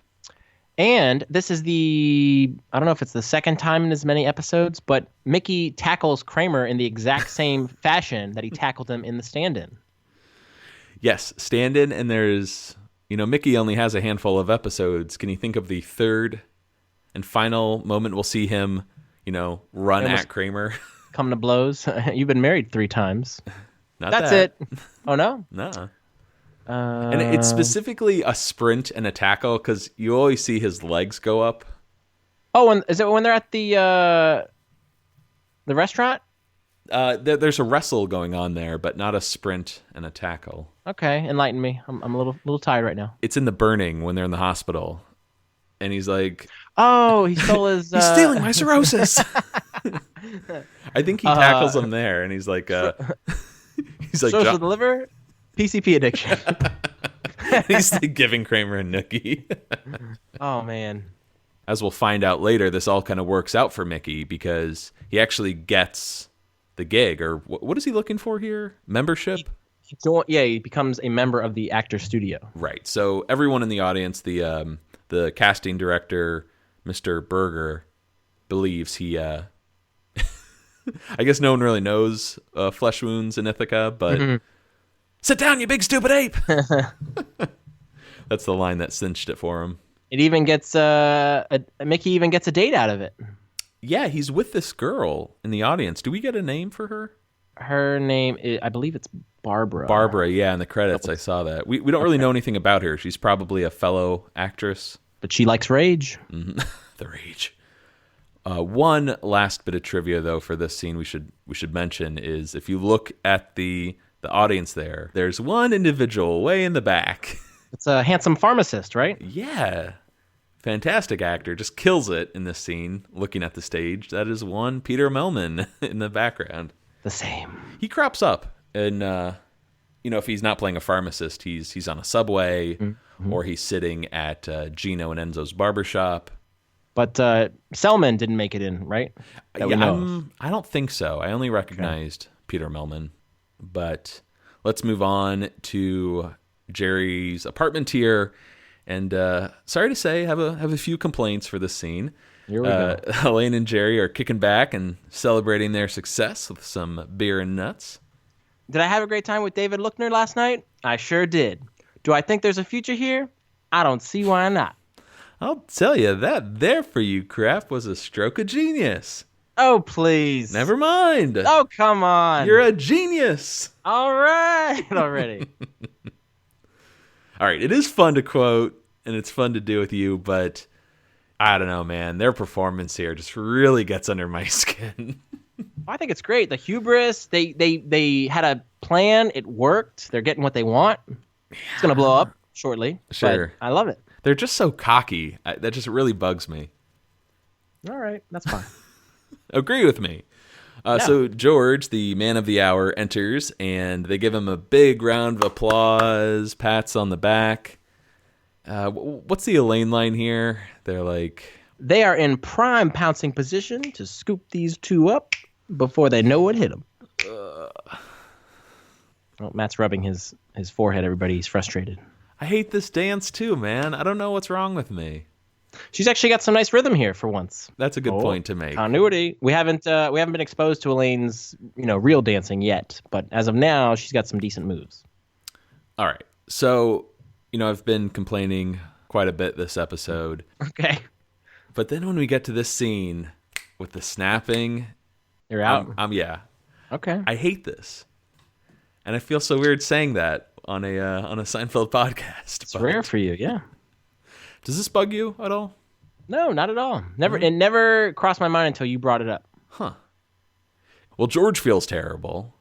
And this is I don't know if it's the second time in as many episodes, but Mickey tackles Kramer in the exact same fashion that he tackled him in the stand-in. Yes, stand-in, and there's, Mickey only has a handful of episodes. Can you think of the third and final moment we'll see him, run at Kramer? Come to blows. You've been married 3 times. That's it. Oh, no? No. And it's specifically a sprint and a tackle because you always see his legs go up. Oh, is it when they're at the restaurant? There's a wrestle going on there, but not a sprint and a tackle. Okay, enlighten me. I'm a little tired right now. It's in The Burning when they're in the hospital, and he's like, "Oh, he stole his. He's stealing my cirrhosis." I think he tackles him there, and he's like, "Social the liver, PCP addiction." He's like giving Kramer a nookie. Oh man. As we'll find out later, this all kind of works out for Mickey because he actually gets the gig, or what is he looking for here? Membership? He becomes a member of the actor studio. Right. So everyone in the audience, the casting director, Mr. Berger, believes he. I guess no one really knows flesh wounds in Ithaca, but sit down, you big stupid ape. That's the line that cinched it for him. It even gets Mickey even gets a date out of it. Yeah, he's with this girl in the audience. Do we get a name for her? Her name, I believe it's Barbara. Barbara, yeah, in the credits I saw that. We don't really know anything about her. She's probably a fellow actress. But she likes rage. Mm-hmm. The rage. One last bit of trivia, though, for this scene we should mention is if you look at the audience there's one individual way in the back. It's a handsome pharmacist, right? Yeah. Fantastic actor. Just kills it in this scene, looking at the stage. That is one Peter Melman in the background. The same. He crops up, and if he's not playing a pharmacist, he's on a subway, or he's sitting at Gino and Enzo's barbershop. But Selman didn't make it in, right? I don't think so. I only recognized Peter Melman. But let's move on to Jerry's apartment here. And sorry to say, have a few complaints for this scene. Here we go. Elaine and Jerry are kicking back and celebrating their success with some beer and nuts. Did I have a great time with David Lookner last night? I sure did. Do I think there's a future here? I don't see why not. I'll tell you, that there for you, Kraft, was a stroke of genius. Oh, please. Never mind. Oh, come on. You're a genius. All right, already. All right, it is fun to quote, and it's fun to do with you, but I don't know, man. Their performance here just really gets under my skin. I think it's great. The hubris, they had a plan. It worked. They're getting what they want. It's going to blow up shortly. Sure. I love it. They're just so cocky. That just really bugs me. All right, that's fine. Agree with me. So George, the man of the hour, enters, and they give him a big round of applause, pats on the back. What's the Elaine line here? They're like... They are in prime pouncing position to scoop these two up before they know what hit them. Oh, Matt's rubbing his forehead, everybody. He's frustrated. I hate this dance too, man. I don't know what's wrong with me. She's actually got some nice rhythm here for once. That's a good point to make. Continuity. We haven't been exposed to Elaine's real dancing yet, but as of now, she's got some decent moves. All right. So, I've been complaining quite a bit this episode. Okay. But then when we get to this scene with the snapping, you're out. Yeah. Okay. I hate this, and I feel so weird saying that on a Seinfeld podcast. It's rare for you, yeah. Does this bug you at all? No, not at all. Never. It never crossed my mind until you brought it up. Huh. Well, George feels terrible.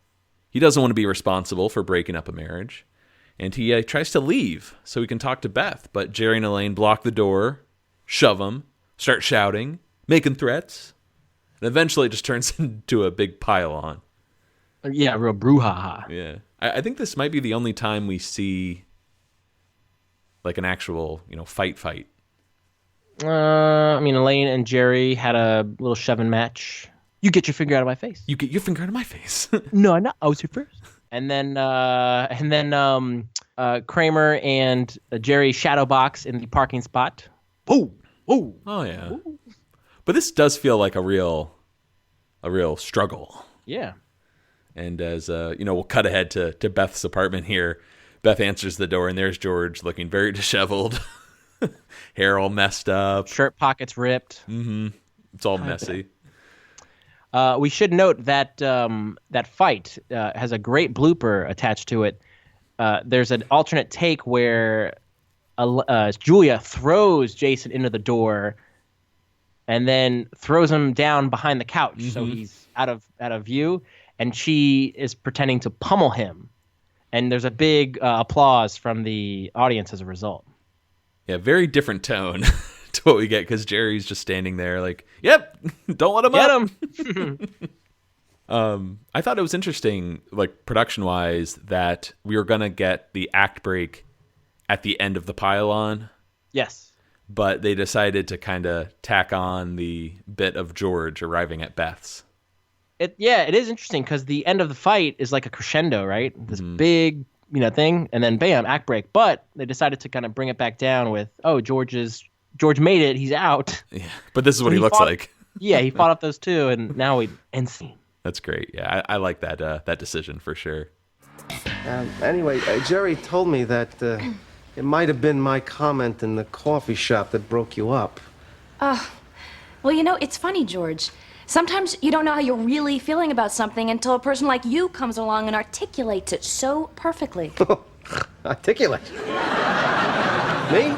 He doesn't want to be responsible for breaking up a marriage, and he tries to leave so he can talk to Beth. But Jerry and Elaine block the door, shove him, start shouting, making threats, and eventually it just turns into a big pile-on. Yeah, real brouhaha. Yeah. I think this might be the only time we see like an actual, fight. Elaine and Jerry had a little shoving match. You get your finger out of my face. You get your finger out of my face. No, I was here first. And then Kramer and Jerry shadowbox in the parking spot. Oh yeah. Ooh. But this does feel like a real struggle. Yeah. And as we'll cut ahead to Beth's apartment here. Beth answers the door, and there's George looking very disheveled, hair all messed up, shirt pockets ripped. Mm-hmm. It's all messy. We should note that that fight has a great blooper attached to it. There's an alternate take where Julia throws Jason into the door, and then throws him down behind the couch, so he's out of view, and she is pretending to pummel him. And there's a big applause from the audience as a result. Yeah, very different tone to what we get, because Jerry's just standing there like, yep, don't let him Get him. I thought it was interesting, like production-wise, that we were going to get the act break at the end of the pile-on. Yes. But they decided to kind of tack on the bit of George arriving at Beth's. It is interesting because the end of the fight is like a crescendo, right? This big, thing, and then bam, act break. But they decided to kind of bring it back down with, George made it, he's out. Yeah, but this is what he looks like. Yeah, he fought off those two, and now we end scene. That's great. Yeah, I like that decision for sure. Anyway, Jerry told me that it might have been my comment in the coffee shop that broke you up. Well, it's funny, George. Sometimes you don't know how you're really feeling about something until a person like you comes along and articulates it so perfectly. Articulate? Me?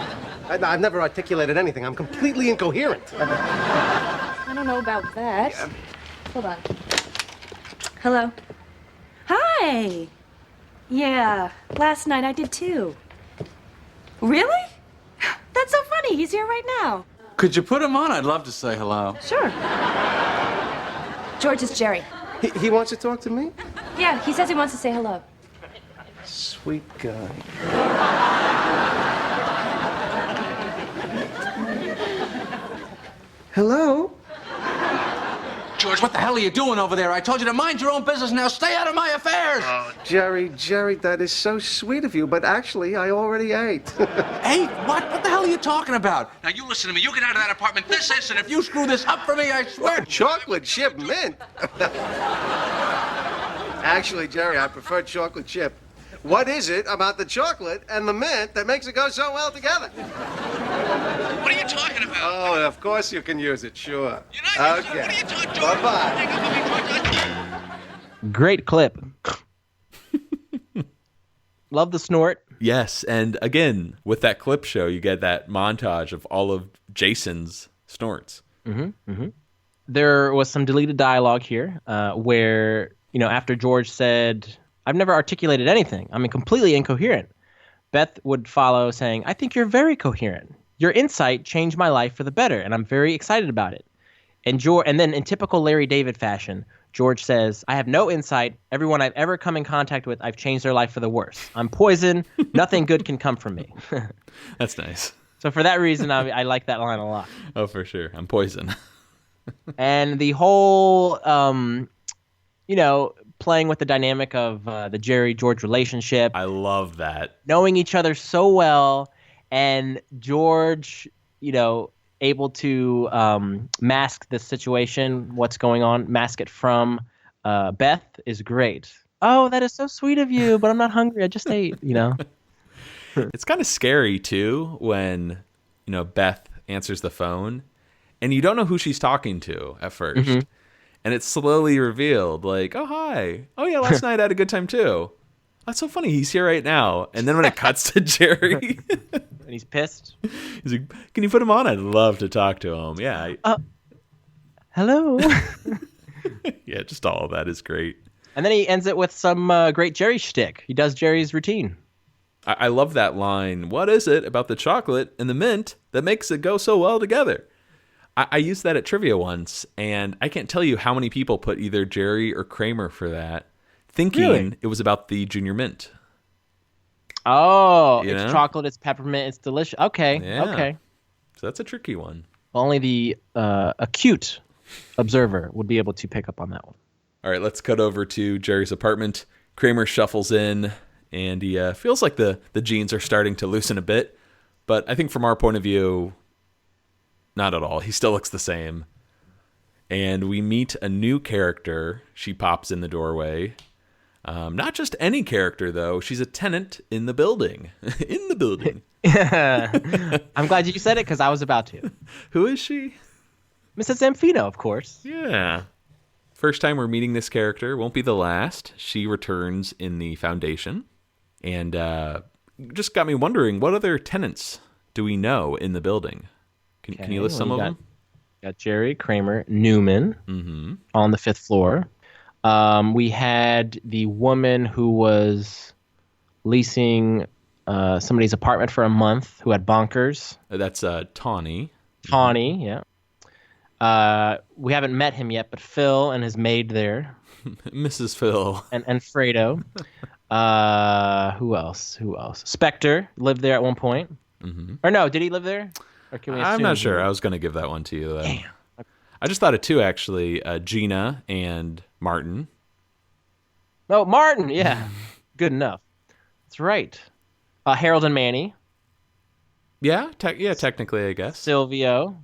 I've never articulated anything. I'm completely incoherent. I don't know about that. Hold on. Hello? Hi! Yeah, last night I did too. Really? That's so funny. He's here right now. Could you put him on? I'd love to say hello. Sure. George, it's Jerry. He wants to talk to me? Yeah, he says he wants to say hello. Sweet guy. Hello? George, what the hell are you doing over there? I told you to mind your own business. Now stay out of my affairs. Jerry, that is so sweet of you, but actually, I already ate. Hey, what? What the hell are you talking about? Now, you listen to me. You get out of that apartment this instant. If you screw this up for me, I swear. Chocolate chip mint? Actually, Jerry, I prefer chocolate chip. What is it about the chocolate and the mint that makes it go so well together? What are you talking about? Oh, of course you can use it, sure. Okay. What are you talking about? Bye-bye. Great clip. Love the snort. Yes, and again, with that clip show, you get that montage of all of Jason's snorts. There was some deleted dialogue here where, after George said, "I've never articulated anything. I'm completely incoherent," Beth would follow saying, "I think you're very coherent. Your insight changed my life for the better, and I'm very excited about it." And then in typical Larry David fashion, George says, "I have no insight. Everyone I've ever come in contact with, I've changed their life for the worse. I'm poison. Nothing good can come from me." That's nice. So for that reason, I like that line a lot. Oh, for sure. I'm poison. And the whole, playing with the dynamic of the Jerry-George relationship. I love that. Knowing each other so well, and George, able to mask the situation, what's going on, mask it from Beth is great. "Oh, that is so sweet of you, but I'm not hungry. I just ate," It's kind of scary, too, when, Beth answers the phone, and you don't know who she's talking to at first. And it's slowly revealed, like, "Oh, hi. Oh, yeah, last night I had a good time, too. That's so funny. He's here right now." And then when it cuts to Jerry... and he's pissed. He's like, "Can you put him on? I'd love to talk to him." Yeah. Hello. Yeah, just all of that is great. And then he ends it with some great Jerry shtick. He does Jerry's routine. I love that line. "What is it about the chocolate and the mint that makes it go so well together?" I used that at trivia once, and I can't tell you how many people put either Jerry or Kramer for that, thinking it was about the Junior Mint. Oh, it's chocolate, it's peppermint, it's delicious. Okay, okay. So that's a tricky one. Only the acute observer would be able to pick up on that one. All right, let's cut over to Jerry's apartment. Kramer shuffles in, and he feels like the jeans are starting to loosen a bit. But I think from our point of view, not at all. He still looks the same. And we meet a new character. She pops in the doorway. Not just any character, though. She's a tenant in the building. In the building. I'm glad you said it because I was about to. Who is she? Mrs. Zamfino, of course. Yeah. First time we're meeting this character. Won't be the last. She returns in the foundation. And just got me wondering, what other tenants do we know in the building? Can you list some of them? Got Jerry, Kramer, Newman on the 5th floor. We had the woman who was leasing somebody's apartment for a month who had bonkers. That's Tawny. Tawny, yeah. We haven't met him yet, but Phil and his maid there. Mrs. Phil. And Fredo. Who else? Spectre lived there at one point. Or no, did he live there? Or can we I'm not sure. I was going to give that one to you, though. Damn. I just thought it, too, actually. Gina and Martin. Oh, Martin. Yeah. Good enough. That's right. Harold and Manny. Yeah, technically, I guess. Silvio.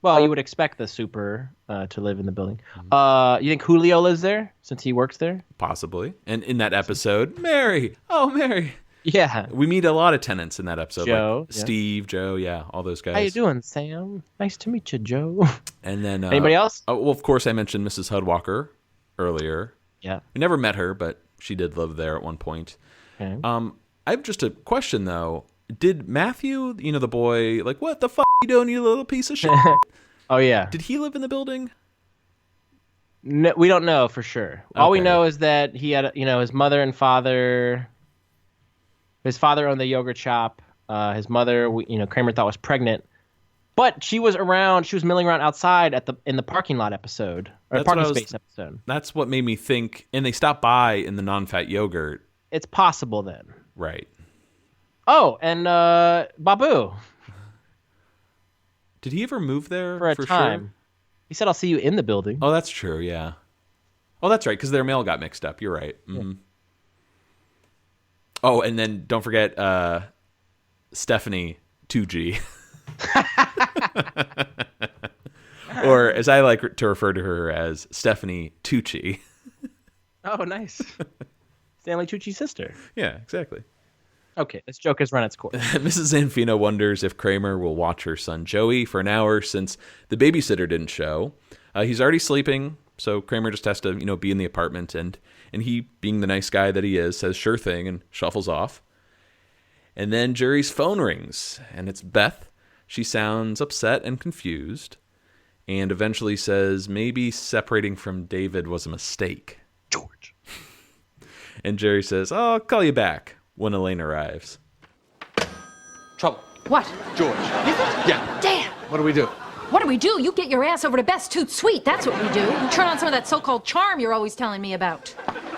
Well, you would expect the super to live in the building. You think Julio lives there since he works there? Possibly. And in that episode, Mary. Oh, Mary. Yeah. We meet a lot of tenants in that episode. Joe. Like Steve, Joe, yeah, all those guys. How you doing, Sam? Nice to meet you, Joe. And then anybody else? Oh, well, of course, I mentioned Mrs. Hudwalker earlier. Yeah. We never met her, but she did live there at one point. Okay. I have just a question, though. Did Matthew, the boy, like, what the fuck you doing, you little piece of shit? Oh, yeah. Did he live in the building? No, we don't know for sure. All we know is that he had, his mother and father. His father owned the yogurt shop. His mother, Kramer thought was pregnant, but she was around. She was milling around outside in the parking lot episode or parking space episode. That's what made me think. And they stopped by in the non-fat yogurt. It's possible then, right? Oh, and Babu. Did he ever move there for a time? Sure? He said, "I'll see you in the building." Oh, that's true. Yeah. Oh, that's right. Because their mail got mixed up. You're right. Mm-hmm. Yeah. Oh, and then don't forget Stephanie 2G. Or as I like to refer to her as Stephanie Tucci. Oh, nice. Stanley Tucci's sister. Yeah, exactly. Okay, this joke has run its course. Mrs. Zanfino wonders if Kramer will watch her son Joey for an hour since the babysitter didn't show. He's already sleeping, so Kramer just has to, be in the apartment, and he, being the nice guy that he is, says sure thing and shuffles off. And then Jerry's phone rings, and it's Beth. She sounds upset and confused, and eventually says maybe separating from David was a mistake. George. And Jerry says, oh, I'll call you back when Elaine arrives. Trouble. What? George. Is it? Yeah. Damn. What do we do? What do we do? You get your ass over to Best Toot Sweet. That's what we do. You turn on some of that so-called charm you're always telling me about.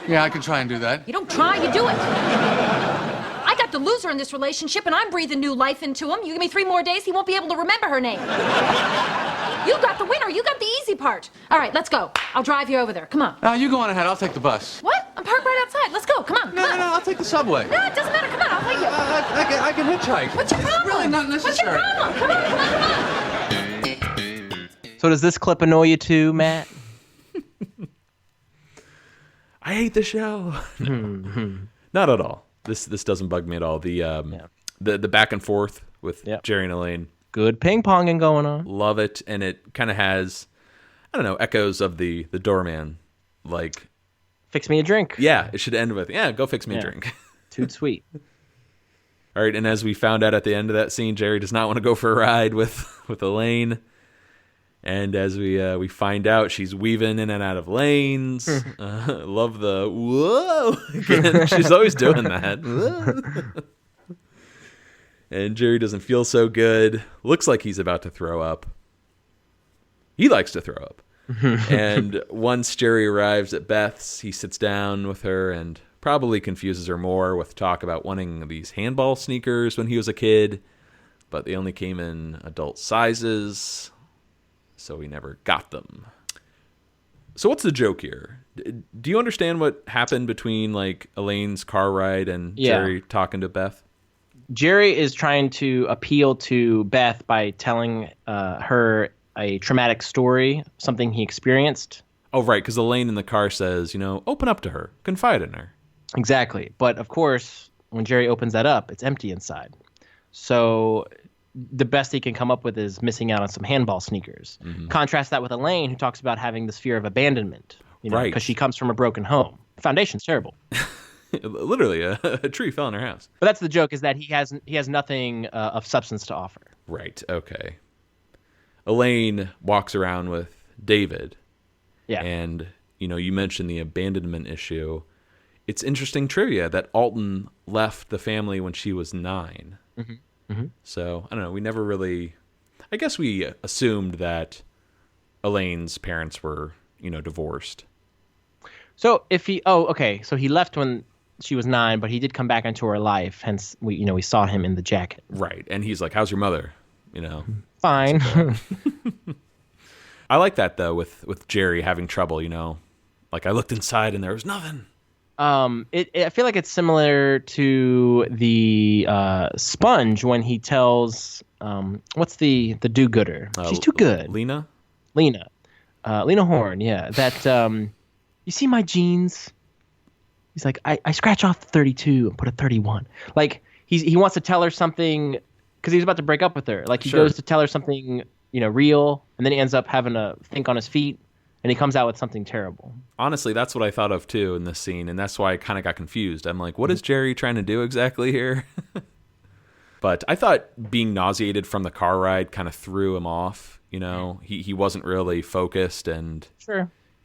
Yeah, I can try and do that. You don't try, you do it. I got the loser in this relationship, and I'm breathing new life into him. You give me 3 more days, he won't be able to remember her name. You got the winner. You got the easy part. All right, let's go. I'll drive you over there. Come on. You go on ahead. I'll take the bus. What? I'm parked right outside. Let's go. Come on. No, I'll take the subway. No, it doesn't matter. Come on, I'll take you. I can hitchhike. What's your problem? It's really not necessary. What's your problem? Come on, come on. So does this clip annoy you too, Matt? I hate the show. Not at all. This doesn't bug me at all. The back and forth with Jerry and Elaine. Good ping-ponging going on. Love it. And it kind of has, I don't know, echoes of the doorman. Like, fix me a drink. Yeah, it should end with, go fix me a drink. Toot sweet. All right, and as we found out at the end of that scene, Jerry does not want to go for a ride with Elaine. And as we find out, she's weaving in and out of lanes. Love the whoa. Again, she's always doing that. And Jerry doesn't feel so good. Looks like he's about to throw up. He likes to throw up. And once Jerry arrives at Beth's, he sits down with her and probably confuses her more with talk about wanting these handball sneakers when he was a kid. But they only came in adult sizes, so he never got them. So what's the joke here? Do you understand what happened between like Elaine's car ride and Jerry talking to Beth? Jerry is trying to appeal to Beth by telling her a traumatic story, something he experienced. Oh, right, because Elaine in the car says, open up to her, confide in her. Exactly. But of course, when Jerry opens that up, it's empty inside. So the best he can come up with is missing out on some handball sneakers. Mm-hmm. Contrast that with Elaine, who talks about having this fear of abandonment, right? Because she comes from a broken home. The foundation's terrible. Literally, a tree fell in her house. But that's the joke: is that he has nothing of substance to offer. Right. Okay. Elaine walks around with David. Yeah. And you mentioned the abandonment issue. It's interesting trivia that Alton left the family when she was 9. Mm-hmm. Mm-hmm. So, I don't know, we never really... I guess we assumed that Elaine's parents were, divorced. So, so he left when she was 9, but he did come back into her life, hence, we saw him in the jacket. Right, and he's like, how's your mother? Fine. I like that, though, with Jerry having trouble, Like, I looked inside and there was nothing. I feel like it's similar to the Sponge when he tells what's the do-gooder? She's too good. Lena Horne. Yeah, that you see my jeans. He's like, I scratch off the 32 and put a 31. Like he wants to tell her something because he's about to break up with her. Like he goes to tell her something real, and then he ends up having to think on his feet. And he comes out with something terrible. Honestly, that's what I thought of, too, in this scene. And that's why I kind of got confused. I'm like, what is Jerry trying to do exactly here? But I thought being nauseated from the car ride kind of threw him off. He wasn't really focused and,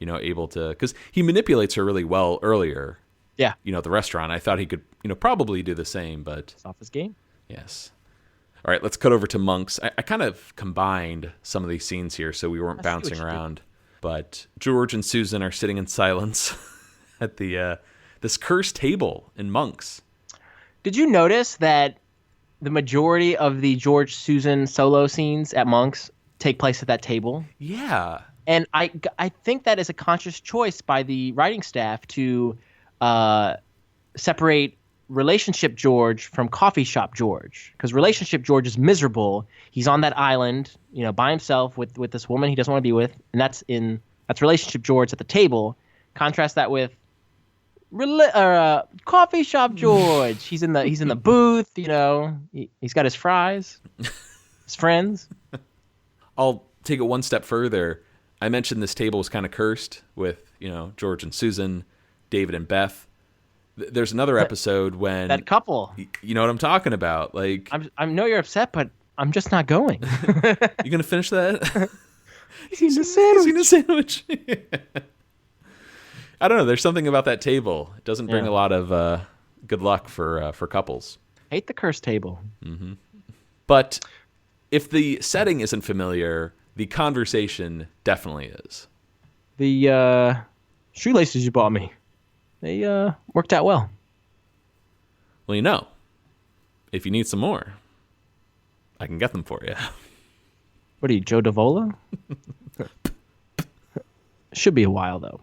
able to... Because he manipulates her really well earlier. Yeah. At the restaurant. I thought he could, probably do the same, but... It's off his game. Yes. All right, let's cut over to Monks. I kind of combined some of these scenes here so we weren't bouncing around. But George and Susan are sitting in silence at this cursed table in Monks. Did you notice that the majority of the George-Susan solo scenes at Monks take place at that table? Yeah. And I think that is a conscious choice by the writing staff to separate relationship George from coffee shop George. Because relationship George is miserable. He's on that island, by himself with this woman he doesn't want to be with, and that's relationship George at the table. Contrast that with coffee shop George. He's in the booth, he's got his fries, his friends. I'll take it one step further. I mentioned this table was kind of cursed with, George and Susan, David and Beth. There's another episode when that couple. You know what I'm talking about? Like, I know you're upset, but I'm just not going. You gonna finish that? He's eating a sandwich. I don't know. There's something about that table. It doesn't bring a lot of good luck for couples. Hate the cursed table. Mm-hmm. But if the setting isn't familiar, the conversation definitely is. The shoelaces you bought me. They worked out well. Well, if you need some more, I can get them for you. What are you, Joe Davola? Should be a while, though.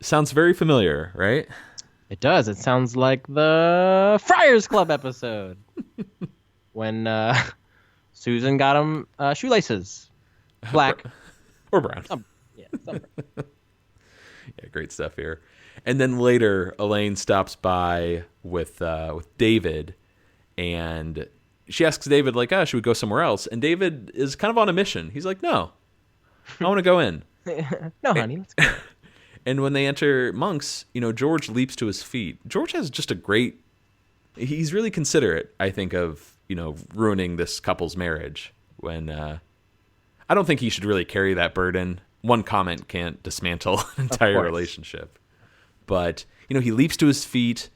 Sounds very familiar, right? It does. It sounds like the Friars Club episode. When Susan got him shoelaces. Black. Or brown. Some brown. Yeah, great stuff here. And then later, Elaine stops by with David, and she asks David, like, should we go somewhere else? And David is kind of on a mission. He's like, no, I want to go in. No, honey, let's go. And when they enter Monks, George leaps to his feet. George has just he's really considerate, I think, of, ruining this couple's marriage. When I don't think he should really carry that burden. One comment can't dismantle an entire relationship. But, he leaps to his feet,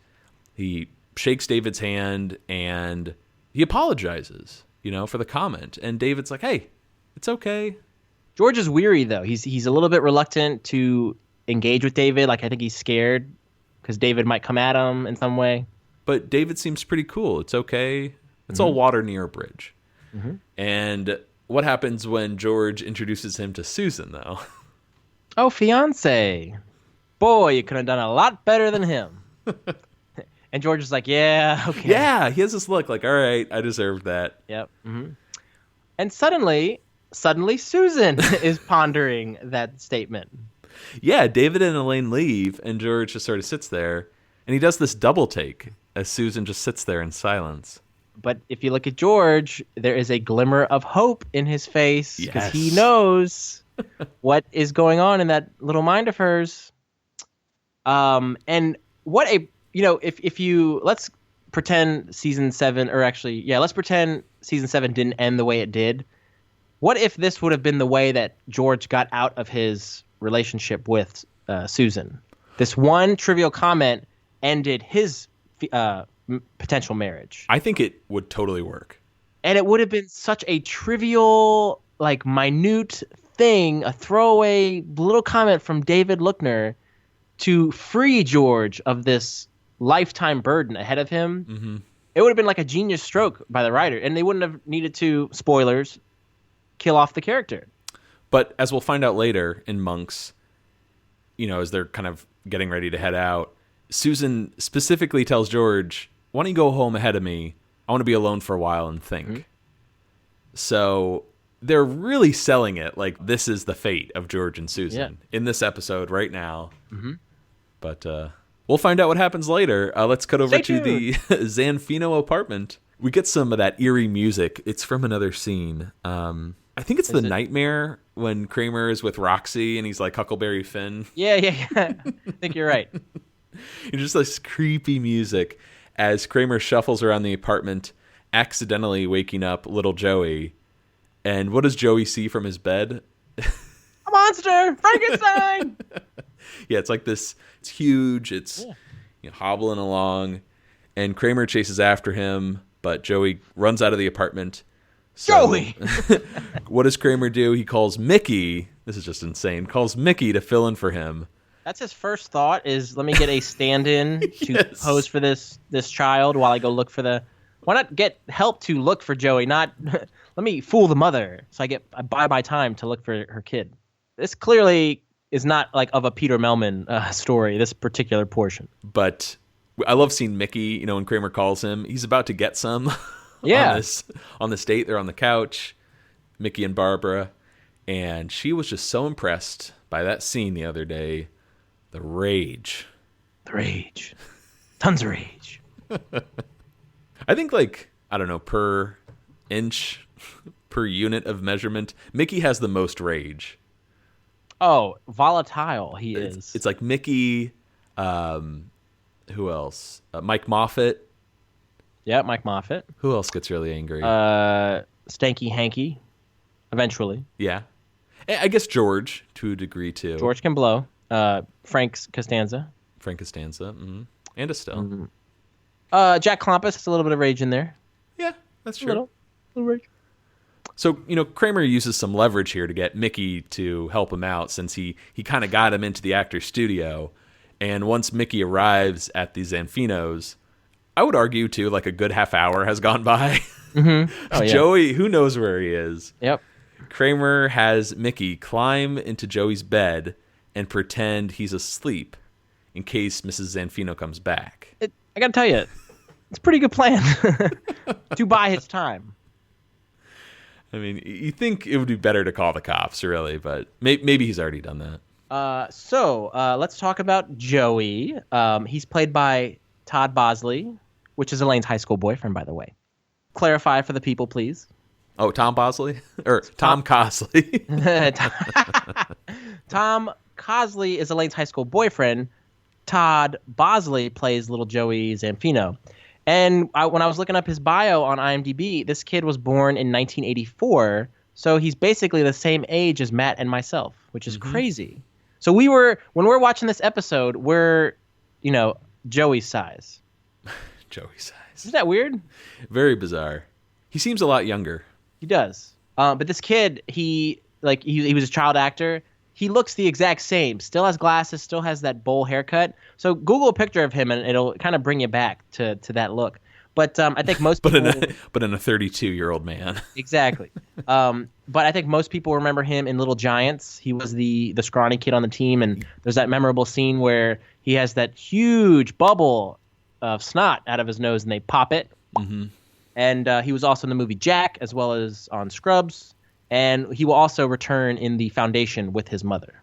he shakes David's hand, and he apologizes, for the comment. And David's like, hey, it's okay. George is weary, though. He's a little bit reluctant to engage with David. Like, I think he's scared because David might come at him in some way. But David seems pretty cool. It's okay. It's all water near a bridge. Mm-hmm. And what happens when George introduces him to Susan, though? Oh, fiance. Boy, you could have done a lot better than him. And George is like, yeah, okay. Yeah, he has this look like, all right, I deserved that. Yep. Mm-hmm. And suddenly Susan is pondering that statement. Yeah, David and Elaine leave, and George just sort of sits there, and he does this double take as Susan just sits there in silence. But if you look at George, there is a glimmer of hope in his face because he knows what is going on in that little mind of hers. And what if you let's pretend season 7, or actually, let's pretend season 7 didn't end the way it did. What if this would have been the way that George got out of his relationship with Susan? This one trivial comment ended his potential marriage. I think it would totally work. And it would have been such a trivial, minute thing, a throwaway little comment from David Lookner to free George of this lifetime burden ahead of him. Mm-hmm. It would have been like a genius stroke by the writer, and they wouldn't have needed to, spoilers, kill off the character. But as we'll find out later in Monks, as they're kind of getting ready to head out, Susan specifically tells George, why don't you go home ahead of me? I want to be alone for a while and think. Mm-hmm. So they're really selling it like this is the fate of George and Susan in this episode right now. Mm-hmm. But we'll find out what happens later. Let's cut over to the Zanfino apartment. We get some of that eerie music. It's from another scene. I think it's nightmare when Kramer is with Roxy and he's like Huckleberry Finn. Yeah. I think you're right. It's just this creepy music as Kramer shuffles around the apartment, accidentally waking up little Joey. And what does Joey see from his bed? A monster! Frankenstein! Yeah, it's like this. It's huge. It's hobbling along. And Kramer chases after him, but Joey runs out of the apartment. So, Joey! What does Kramer do? He calls Mickey. This is just insane. Calls Mickey to fill in for him. That's his first thought is, let me get a stand-in to pose for this child while I go look for the... Why not get help to look for Joey? Not let me fool the mother so I buy my time to look for her kid. This clearly is not like of a Peter Melman story, this particular portion. But I love seeing Mickey, when Kramer calls him. He's about to get some on this date. They're on the couch, Mickey and Barbara. And she was just so impressed by that scene the other day. The rage. Tons of rage. I think per inch, per unit of measurement, Mickey has the most rage. Oh, volatile he is. It's like Mickey, who else? Mike Moffat. Yeah, Mike Moffat. Who else gets really angry? Stanky Hanky, eventually. Yeah. I guess George, to a degree, too. George can blow. Frank Costanza. Mm-hmm. And Estelle. Mm-hmm. Jack Klompus has a little bit of rage in there. Yeah, that's true. A little rage. So, Kramer uses some leverage here to get Mickey to help him out since he kind of got him into the actor's studio. And once Mickey arrives at the Zanfinos, I would argue, too, like a good half hour has gone by. Mm-hmm. Oh, yeah. Joey, who knows where he is? Yep. Kramer has Mickey climb into Joey's bed and pretend he's asleep in case Mrs. Zanfino comes back. I gotta tell you, it's a pretty good plan to buy his time. I mean, you think it would be better to call the cops, really, but maybe he's already done that. So let's talk about Joey. He's played by Todd Bosley, which is Elaine's high school boyfriend, by the way. Clarify for the people, please. Oh, Tom Bosley? Or Tom Cosley. Tom Cosley is Elaine's high school boyfriend. Todd Bosley plays little Joey Zanfino. And when I was looking up his bio on IMDb, this kid was born in 1984, so he's basically the same age as Matt and myself, which is crazy. So when we're watching this episode, we're, Joey's size. Joey's size. Isn't that weird? Very bizarre. He seems a lot younger. He does. But this kid, he was a child actor. He looks the exact same. Still has glasses, still has that bowl haircut. So Google a picture of him, and it'll kind of bring you back to that look. But I think most people... but in a 32-year-old man. Exactly. But I think most people remember him in Little Giants. He was the scrawny kid on the team, and there's that memorable scene where he has that huge bubble of snot out of his nose, and they pop it. Mm-hmm. And he was also in the movie Jack, as well as on Scrubs. And he will also return in The Foundation with his mother.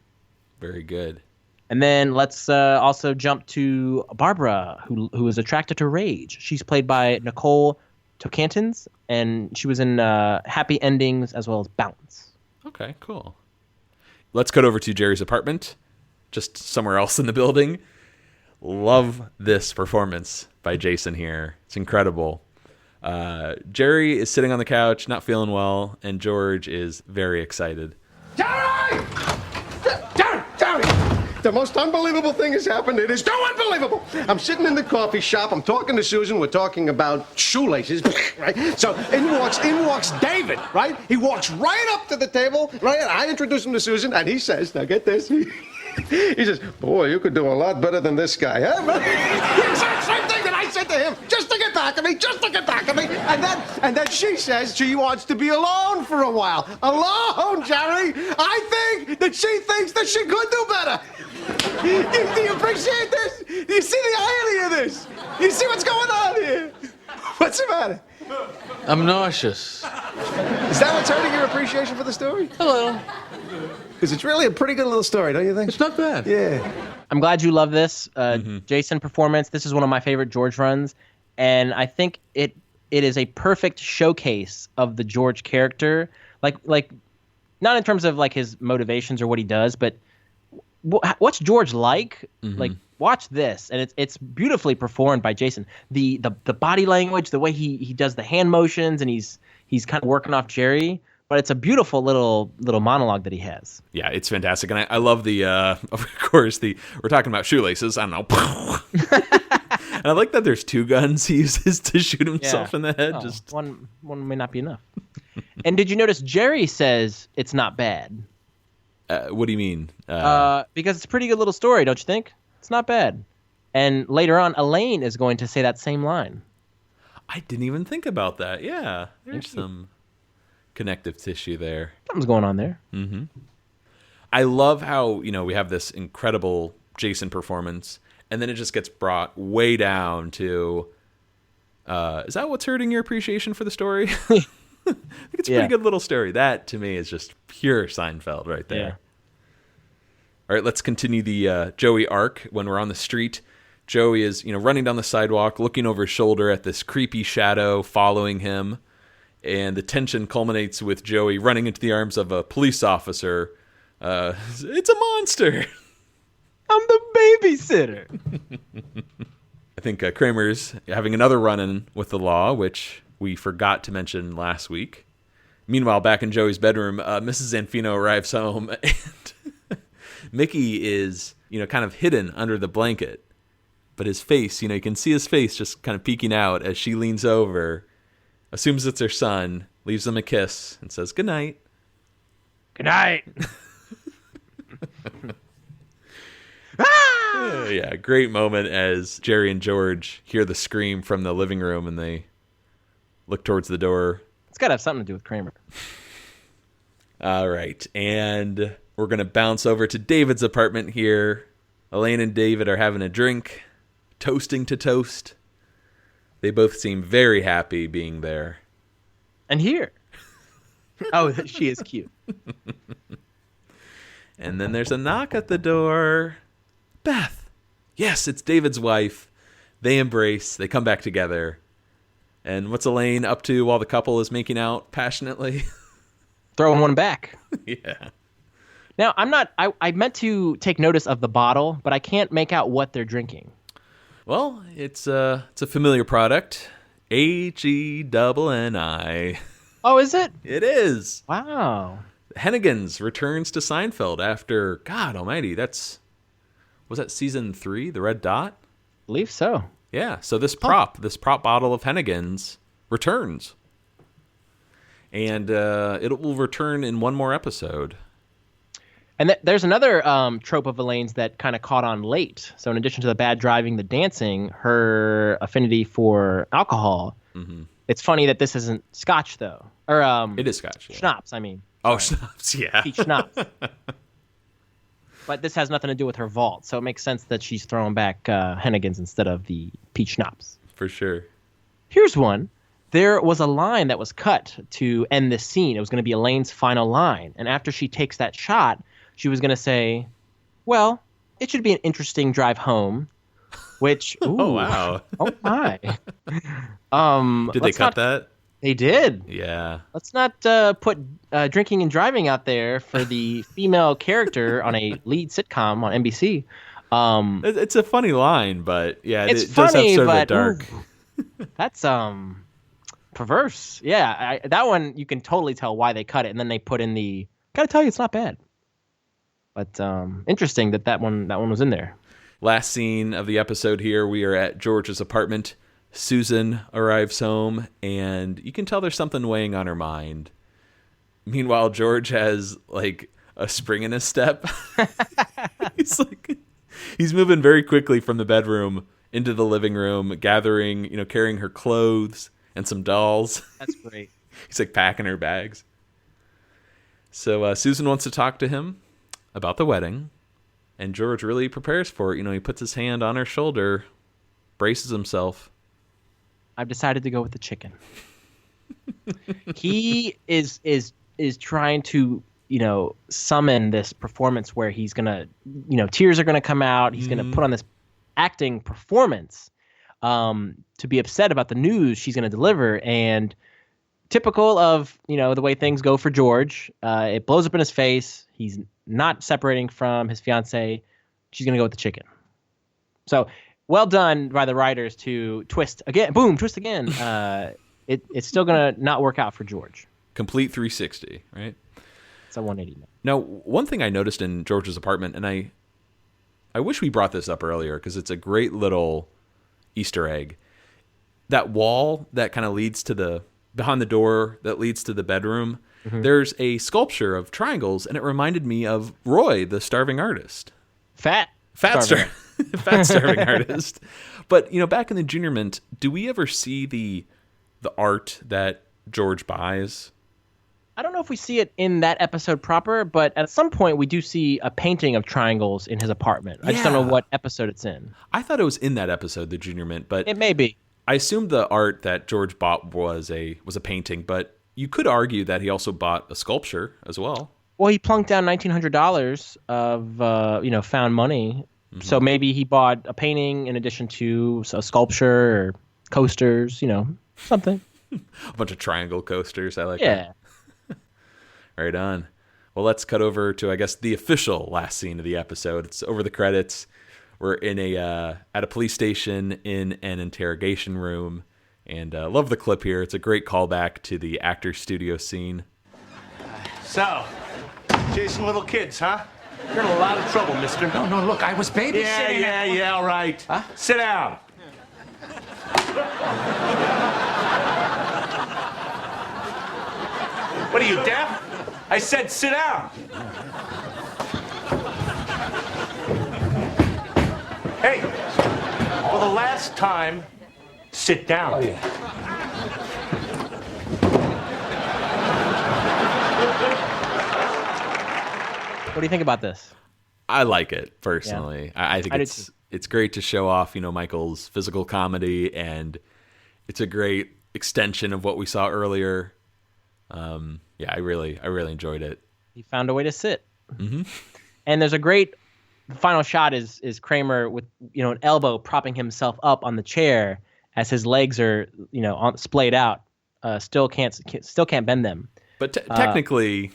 Very good. And then let's also jump to Barbara, who is attracted to rage. She's played by Nicole Tocantins, and she was in Happy Endings as well as Bounce. Okay, cool. Let's cut over to Jerry's apartment, just somewhere else in the building. Love this performance by Jason here. It's incredible. Jerry is sitting on the couch, not feeling well, and George is very excited. Jerry! Jerry! The most unbelievable thing has happened. It is so unbelievable. I'm sitting in the coffee shop. I'm talking to Susan. We're talking about shoelaces, right? So in walks David, right? He walks right up to the table, right? And I introduce him to Susan, and he says, now get this. He says, boy, you could do a lot better than this guy, huh? The exact same thing that I said to him, just to get back at me, just to get back at me. And then she says she wants to be alone for a while. Alone, Jerry. I think that she thinks that she could do better. Do you appreciate this? Do you see the irony of this? You see what's going on here? What's the matter? I'm nauseous. Is that what's hurting your appreciation for the story? A little. Because it's really a pretty good little story, don't you think? It's not bad. Yeah. I'm glad you love this Jason performance. This is one of my favorite George runs, and I think it is a perfect showcase of the George character. Like not in terms of like his motivations or what he does, but what's George like? Like, watch this, and it's beautifully performed by Jason. The body language, the way he does the hand motions, and he's kind of working off Jerry. But it's a beautiful little monologue that he has. Yeah, it's fantastic, and I love the of course we're talking about shoelaces. I don't know. And I like that there's two guns he uses to shoot himself in the head. Just one may not be enough. And did you notice Jerry says it's not bad? What do you mean? Because it's a pretty good little story, don't you think? It's not bad. And later on, Elaine is going to say that same line. I didn't even think about that. Yeah, there's some connective tissue there. Something's going on there. Mm-hmm. I love how, we have this incredible Jason performance, and then it just gets brought way down to, is that what's hurting your appreciation for the story? I think it's a pretty good little story. That, to me, is just pure Seinfeld right there. Yeah. All right, let's continue the Joey arc. When we're on the street, Joey is, running down the sidewalk, looking over his shoulder at this creepy shadow following him. And the tension culminates with Joey running into the arms of a police officer. It's a monster. I'm the babysitter. I think Kramer's having another run-in with the law, which we forgot to mention last week. Meanwhile, back in Joey's bedroom, Mrs. Zanfino arrives home, and Mickey is, kind of hidden under the blanket. But his face, you can see his face just kind of peeking out as she leans over, assumes it's her son, leaves him a kiss, and says goodnight. Good night. Yeah, great moment as Jerry and George hear the scream from the living room and they look towards the door. It's got to have something to do with Kramer. All right, and we're going to bounce over to David's apartment here. Elaine and David are having a drink, toasting to toast. They both seem very happy being there. And here. Oh, she is cute. And then there's a knock at the door. Beth. Yes, it's David's wife. They embrace. They come back together. And what's Elaine up to while the couple is making out passionately? Throwing one back. Yeah. Now, I meant to take notice of the bottle, but I can't make out what they're drinking. Well, it's a familiar product. Henni. Oh, is it? It is. Wow. Hennigan's returns to Seinfeld after, God almighty, was that season 3, The Red Dot? I believe so. Yeah, so this prop bottle of Hennigan's returns. And it will return in one more episode. And there's another trope of Elaine's that kind of caught on late. So in addition to the bad driving, the dancing, her affinity for alcohol. Mm-hmm. It's funny that this isn't Scotch, though. Or it is Scotch. Yeah. Schnapps, I mean. Oh, schnapps, yeah. Peach schnapps. But this has nothing to do with her vault, so it makes sense that she's throwing back Hennigan's instead of the peach schnapps. For sure. Here's one. There was a line that was cut to end this scene. It was going to be Elaine's final line. And after she takes that shot, she was going to say, well, it should be an interesting drive home, which, ooh, oh, wow. Oh, my. Did they cut that? They did. Yeah. Let's not put drinking and driving out there for the female character on a lead sitcom on NBC. It's a funny line, but yeah, it's it funny, does have sort but of a dark. That's perverse. Yeah, that one you can totally tell why they cut it, and then they put in the. Gotta tell you, it's not bad. But interesting that one was in there. Last scene of the episode here, we are at George's apartment. Susan arrives home, and you can tell there's something weighing on her mind. Meanwhile, George has like a spring in his step. He's moving very quickly from the bedroom into the living room, gathering, carrying her clothes and some dolls. That's great. He's like packing her bags. So Susan wants to talk to him about the wedding, and George really prepares for it. He puts his hand on her shoulder, braces himself. I've decided to go with the chicken. He is trying to, summon this performance where he's gonna, tears are gonna come out. He's gonna put on this acting performance to be upset about the news she's gonna deliver, and typical of, the way things go for George, it blows up in his face. He's not separating from his fiancée. She's going to go with the chicken. So well done by the writers to twist again. Boom, twist again. It's still going to not work out for George. Complete 360, right? It's a 180. Now, one thing I noticed in George's apartment, and I wish we brought this up earlier because it's a great little Easter egg. That wall that kind of leads to behind the door that leads to the bedroom, there's a sculpture of triangles, and it reminded me of Roy, the starving artist. Fat starving artist. But, back in the Junior Mint, do we ever see the art that George buys? I don't know if we see it in that episode proper, but at some point we do see a painting of triangles in his apartment. I just don't know what episode it's in. I thought it was in that episode, the Junior Mint, but it may be. I assumed the art that George bought was a painting, but you could argue that he also bought a sculpture as well. Well, he plunked down $1,900 of found money, so maybe he bought a painting in addition to a sculpture or coasters, something. A bunch of triangle coasters. I like that. Right on. Well, let's cut over to, I guess, the official last scene of the episode. It's over the credits. We're in at a police station in an interrogation room, and love the clip here. It's a great callback to the actor's studio scene. So, chasing little kids, huh? You're in a lot of trouble, mister. No, look, I was babysitting. Yeah, all right. Huh? Sit down. What are you, deaf? I said sit down. Hey, for the last time, sit down. Oh, yeah. What do you think about this? I like it, personally. Yeah. I think it's great to show off, Michael's physical comedy, and it's a great extension of what we saw earlier. I really enjoyed it. He found a way to sit. Mm-hmm. And there's a great final shot is Kramer with an elbow propping himself up on the chair as his legs are splayed out. Still can't bend them. But technically,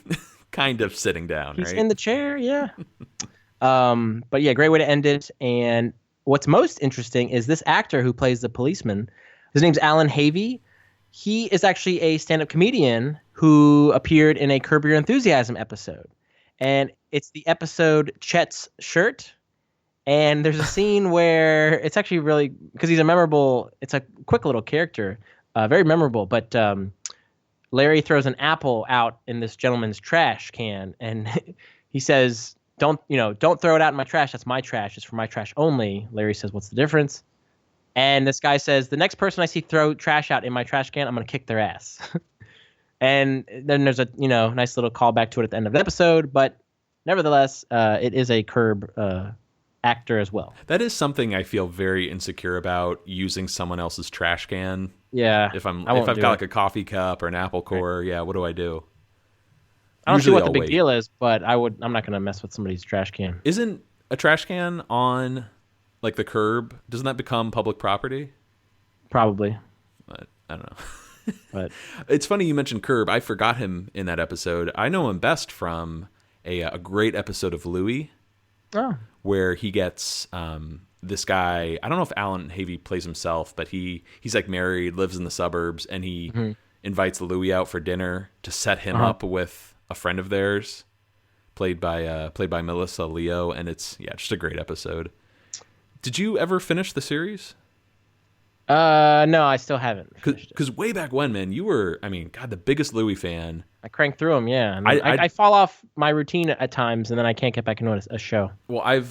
kind of sitting down. He's right? in the chair, yeah. But yeah, great way to end it. And what's most interesting is this actor who plays the policeman. His name's Alan Havey. He is actually a stand-up comedian who appeared in a Curb Your Enthusiasm episode. And it's the episode Chet's Shirt. And there's a scene where it's actually really, because he's it's a quick little character, very memorable. But Larry throws an apple out in this gentleman's trash can. And he says, don't throw it out in my trash. That's my trash. It's for my trash only. Larry says, what's the difference? And this guy says, the next person I see throw trash out in my trash can, I'm going to kick their ass. And then there's a, nice little callback to it at the end of the episode. But nevertheless, it is a Curb actor as well. That is something I feel very insecure about, using someone else's trash can. Yeah. If I've got like a coffee cup or an apple core, right. What do I do? I don't see what the big deal is, but I'm not going to mess with somebody's trash can. Isn't a trash can on like the curb? Doesn't that become public property? Probably. But I don't know. But it's funny you mentioned Curb. I forgot him in that episode. I know him best from a great episode of Louie, where he gets this guy. I don't know if Alan Havey plays himself, but he's like married, lives in the suburbs, and he invites Louie out for dinner to set him up with a friend of theirs, played by Melissa Leo, and it's just a great episode. Did you ever finish the series? No, I still haven't. Because way back when, man, you were, the biggest Louie fan. I crank through them, yeah. I fall off my routine at times, and then I can't get back into a show. Well,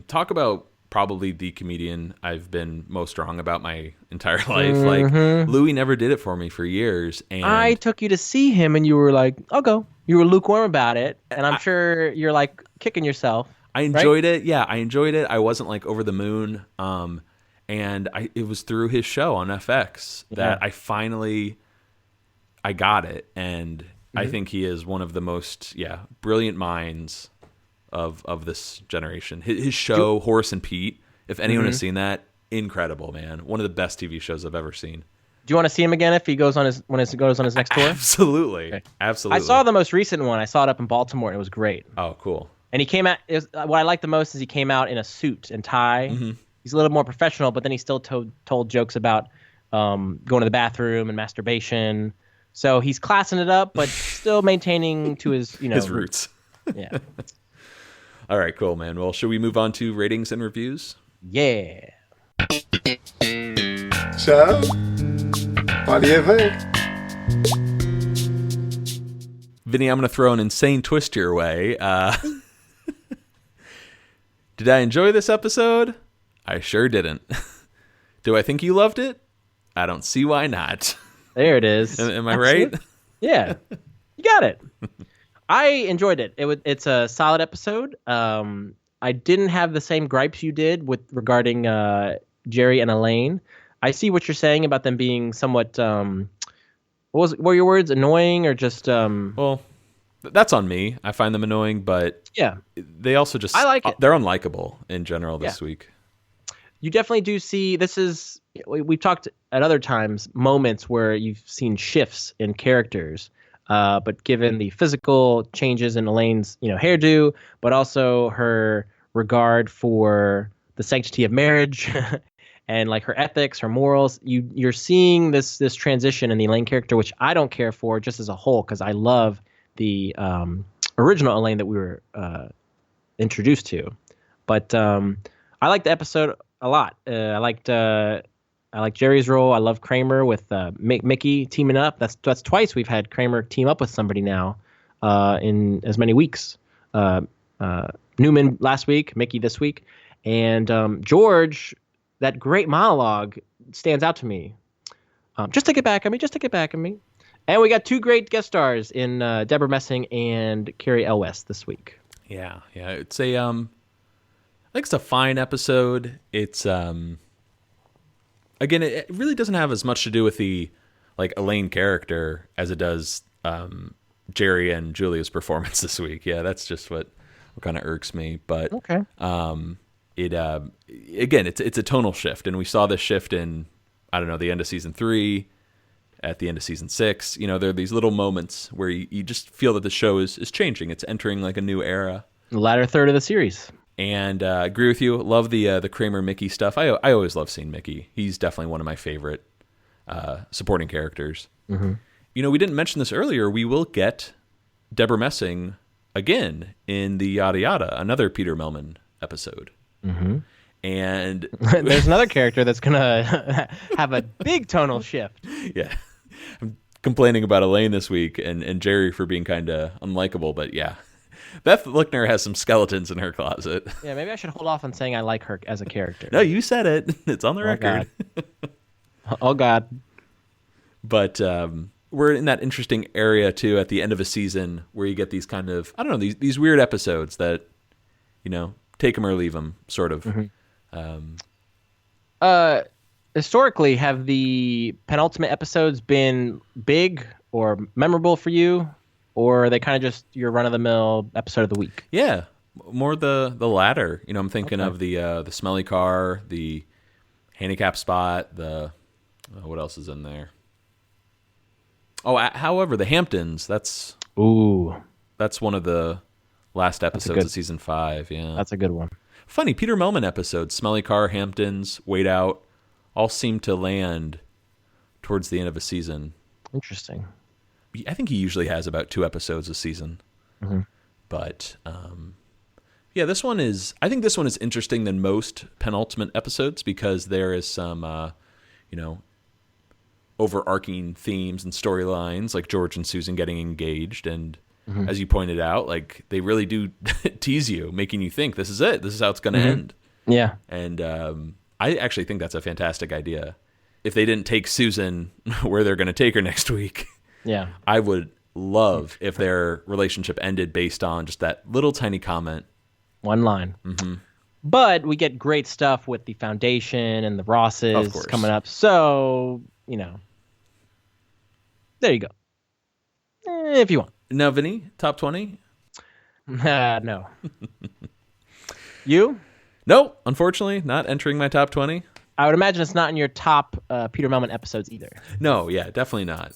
talk about probably the comedian I've been most wrong about my entire life. Like, Louis never did it for me for years. And I took you to see him, and you were like, I'll go. You were lukewarm about it, and I'm sure you're like kicking yourself. I enjoyed it. Yeah, I enjoyed it. I wasn't like over the moon. And it was through his show on FX that I got it. And I think he is one of the most, brilliant minds of this generation. His show, Horace and Pete, if anyone has seen that, incredible, man. One of the best TV shows I've ever seen. Do you want to see him again if he goes on his goes on his next tour? Absolutely. Okay. Absolutely. I saw the most recent one. I saw it up in Baltimore, and it was great. Oh, cool. And he came out. What I liked the most is he came out in a suit and tie. Mm-hmm. He's a little more professional, but then he still told jokes about going to the bathroom and masturbation. So he's classing it up, but still maintaining to his his roots. Yeah. All right, cool, man. Well, should we move on to ratings and reviews? Yeah. So, what do you think? Vinny, I'm going to throw an insane twist your way. Did I enjoy this episode? I sure didn't. Do I think you loved it? I don't see why not. There it is. Am I right? Yeah. You got it. I enjoyed it. It's a solid episode. I didn't have the same gripes you did regarding Jerry and Elaine. I see what you're saying about them being somewhat what were your words? Annoying or just Well, that's on me. I find them annoying, but yeah, they also just I like it. They're unlikable in general this week. You definitely do see we've talked at other times moments where you've seen shifts in characters. But given the physical changes in Elaine's, hairdo, but also her regard for the sanctity of marriage and like her ethics, her morals, you're seeing this transition in the Elaine character, which I don't care for just as a whole because I love the original Elaine that we were introduced to. But I liked the episode a lot. I liked Jerry's role. I love Kramer with Mickey teaming up. That's twice we've had Kramer team up with somebody now in as many weeks. Newman last week, Mickey this week, and George. That great monologue stands out to me. Just take it back on me. Just take it back on me. And we got two great guest stars in Deborah Messing and Cary Elwes this week. Yeah. It's I think it's a fine episode. It's again, it really doesn't have as much to do with the Elaine character as it does Jerry and Julia's performance this week. Yeah, that's just what kind of irks me. But okay. It again, it's a tonal shift, and we saw this shift in the end of season 3, at the end of season 6. There are these little moments where you just feel that the show is changing. It's entering a new era. The latter third of the series. And I agree with you. Love the Kramer Mickey stuff. I always love seeing Mickey. He's definitely one of my favorite supporting characters. Mm-hmm. We didn't mention this earlier. We will get Deborah Messing again in the Yada Yada, another Peter Melman episode. Mm-hmm. And there's another character that's gonna have a big tonal shift. Yeah, I'm complaining about Elaine this week and Jerry for being kind of unlikable, but yeah. Beth Lickner has some skeletons in her closet. Yeah, maybe I should hold off on saying I like her as a character. No, you said it. It's on the record. Oh, God. But we're in that interesting area, too, at the end of a season where you get these kind of, these weird episodes that, take them or leave them, sort of. Mm-hmm. Historically, have the penultimate episodes been big or memorable for you? Or are they kind of just your run-of-the-mill episode of the week? Yeah, more the latter. I'm thinking of the smelly car, the handicap spot, what else is in there? Oh, however, the Hamptons. That's one of the last episodes of season 5. Yeah, that's a good one. Funny, Peter Melman episodes, smelly car, Hamptons, Wait Out, all seem to land towards the end of a season. Interesting. I think he usually has about 2 episodes a season. Mm-hmm. But, yeah, this one is interesting than most penultimate episodes because there is some, overarching themes and storylines, like George and Susan getting engaged. And mm-hmm. as you pointed out, they really do tease you, making you think this is it. This is how it's going to mm-hmm. end. Yeah. And I actually think that's a fantastic idea. If they didn't take Susan where they're going to take her next week, Yeah. I would love if their relationship ended based on just that little tiny comment. One line. Mm-hmm. But we get great stuff with the Foundation and the Rosses coming up. So, there you go. If you want. Now, Vinny, top 20? No. You? No, unfortunately, not entering my top 20. I would imagine it's not in your top Peter Melman episodes either. No, yeah, definitely not.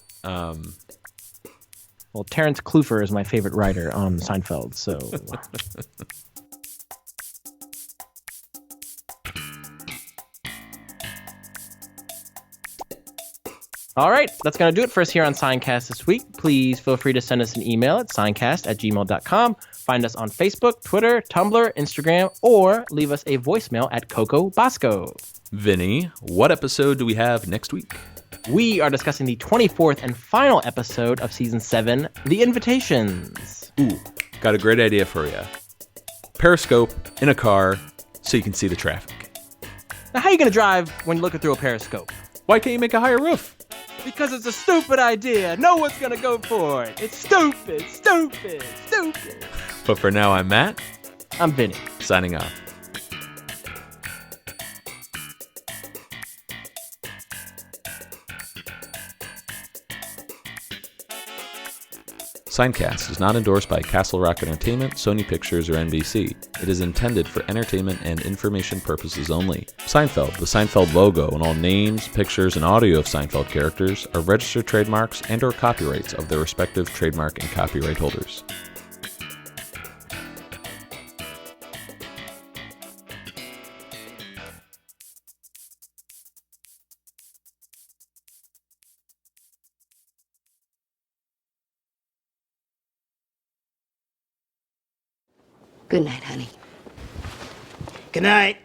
Well, Terrence Klufer is my favorite writer on Seinfeld, so... All right, that's going to do it for us here on Seincast this week. Please feel free to send us an email at seincast@gmail.com. Find us on Facebook, Twitter, Tumblr, Instagram, or leave us a voicemail at Coco Bosco. Vinny, what episode do we have next week? We are discussing the 24th and final episode of Season 7, The Invitations. Ooh, got a great idea for you. Periscope in a car so you can see the traffic. Now, how are you going to drive when you're looking through a periscope? Why can't you make a higher roof? Because it's a stupid idea. No one's going to go for it. It's stupid, stupid, stupid. But for now, I'm Matt. I'm Vinny. Signing off. Seincast is not endorsed by Castle Rock Entertainment, Sony Pictures, or NBC. It is intended for entertainment and information purposes only. Seinfeld, the Seinfeld logo, and all names, pictures, and audio of Seinfeld characters are registered trademarks and/or copyrights of their respective trademark and copyright holders. Good night, honey. Good night.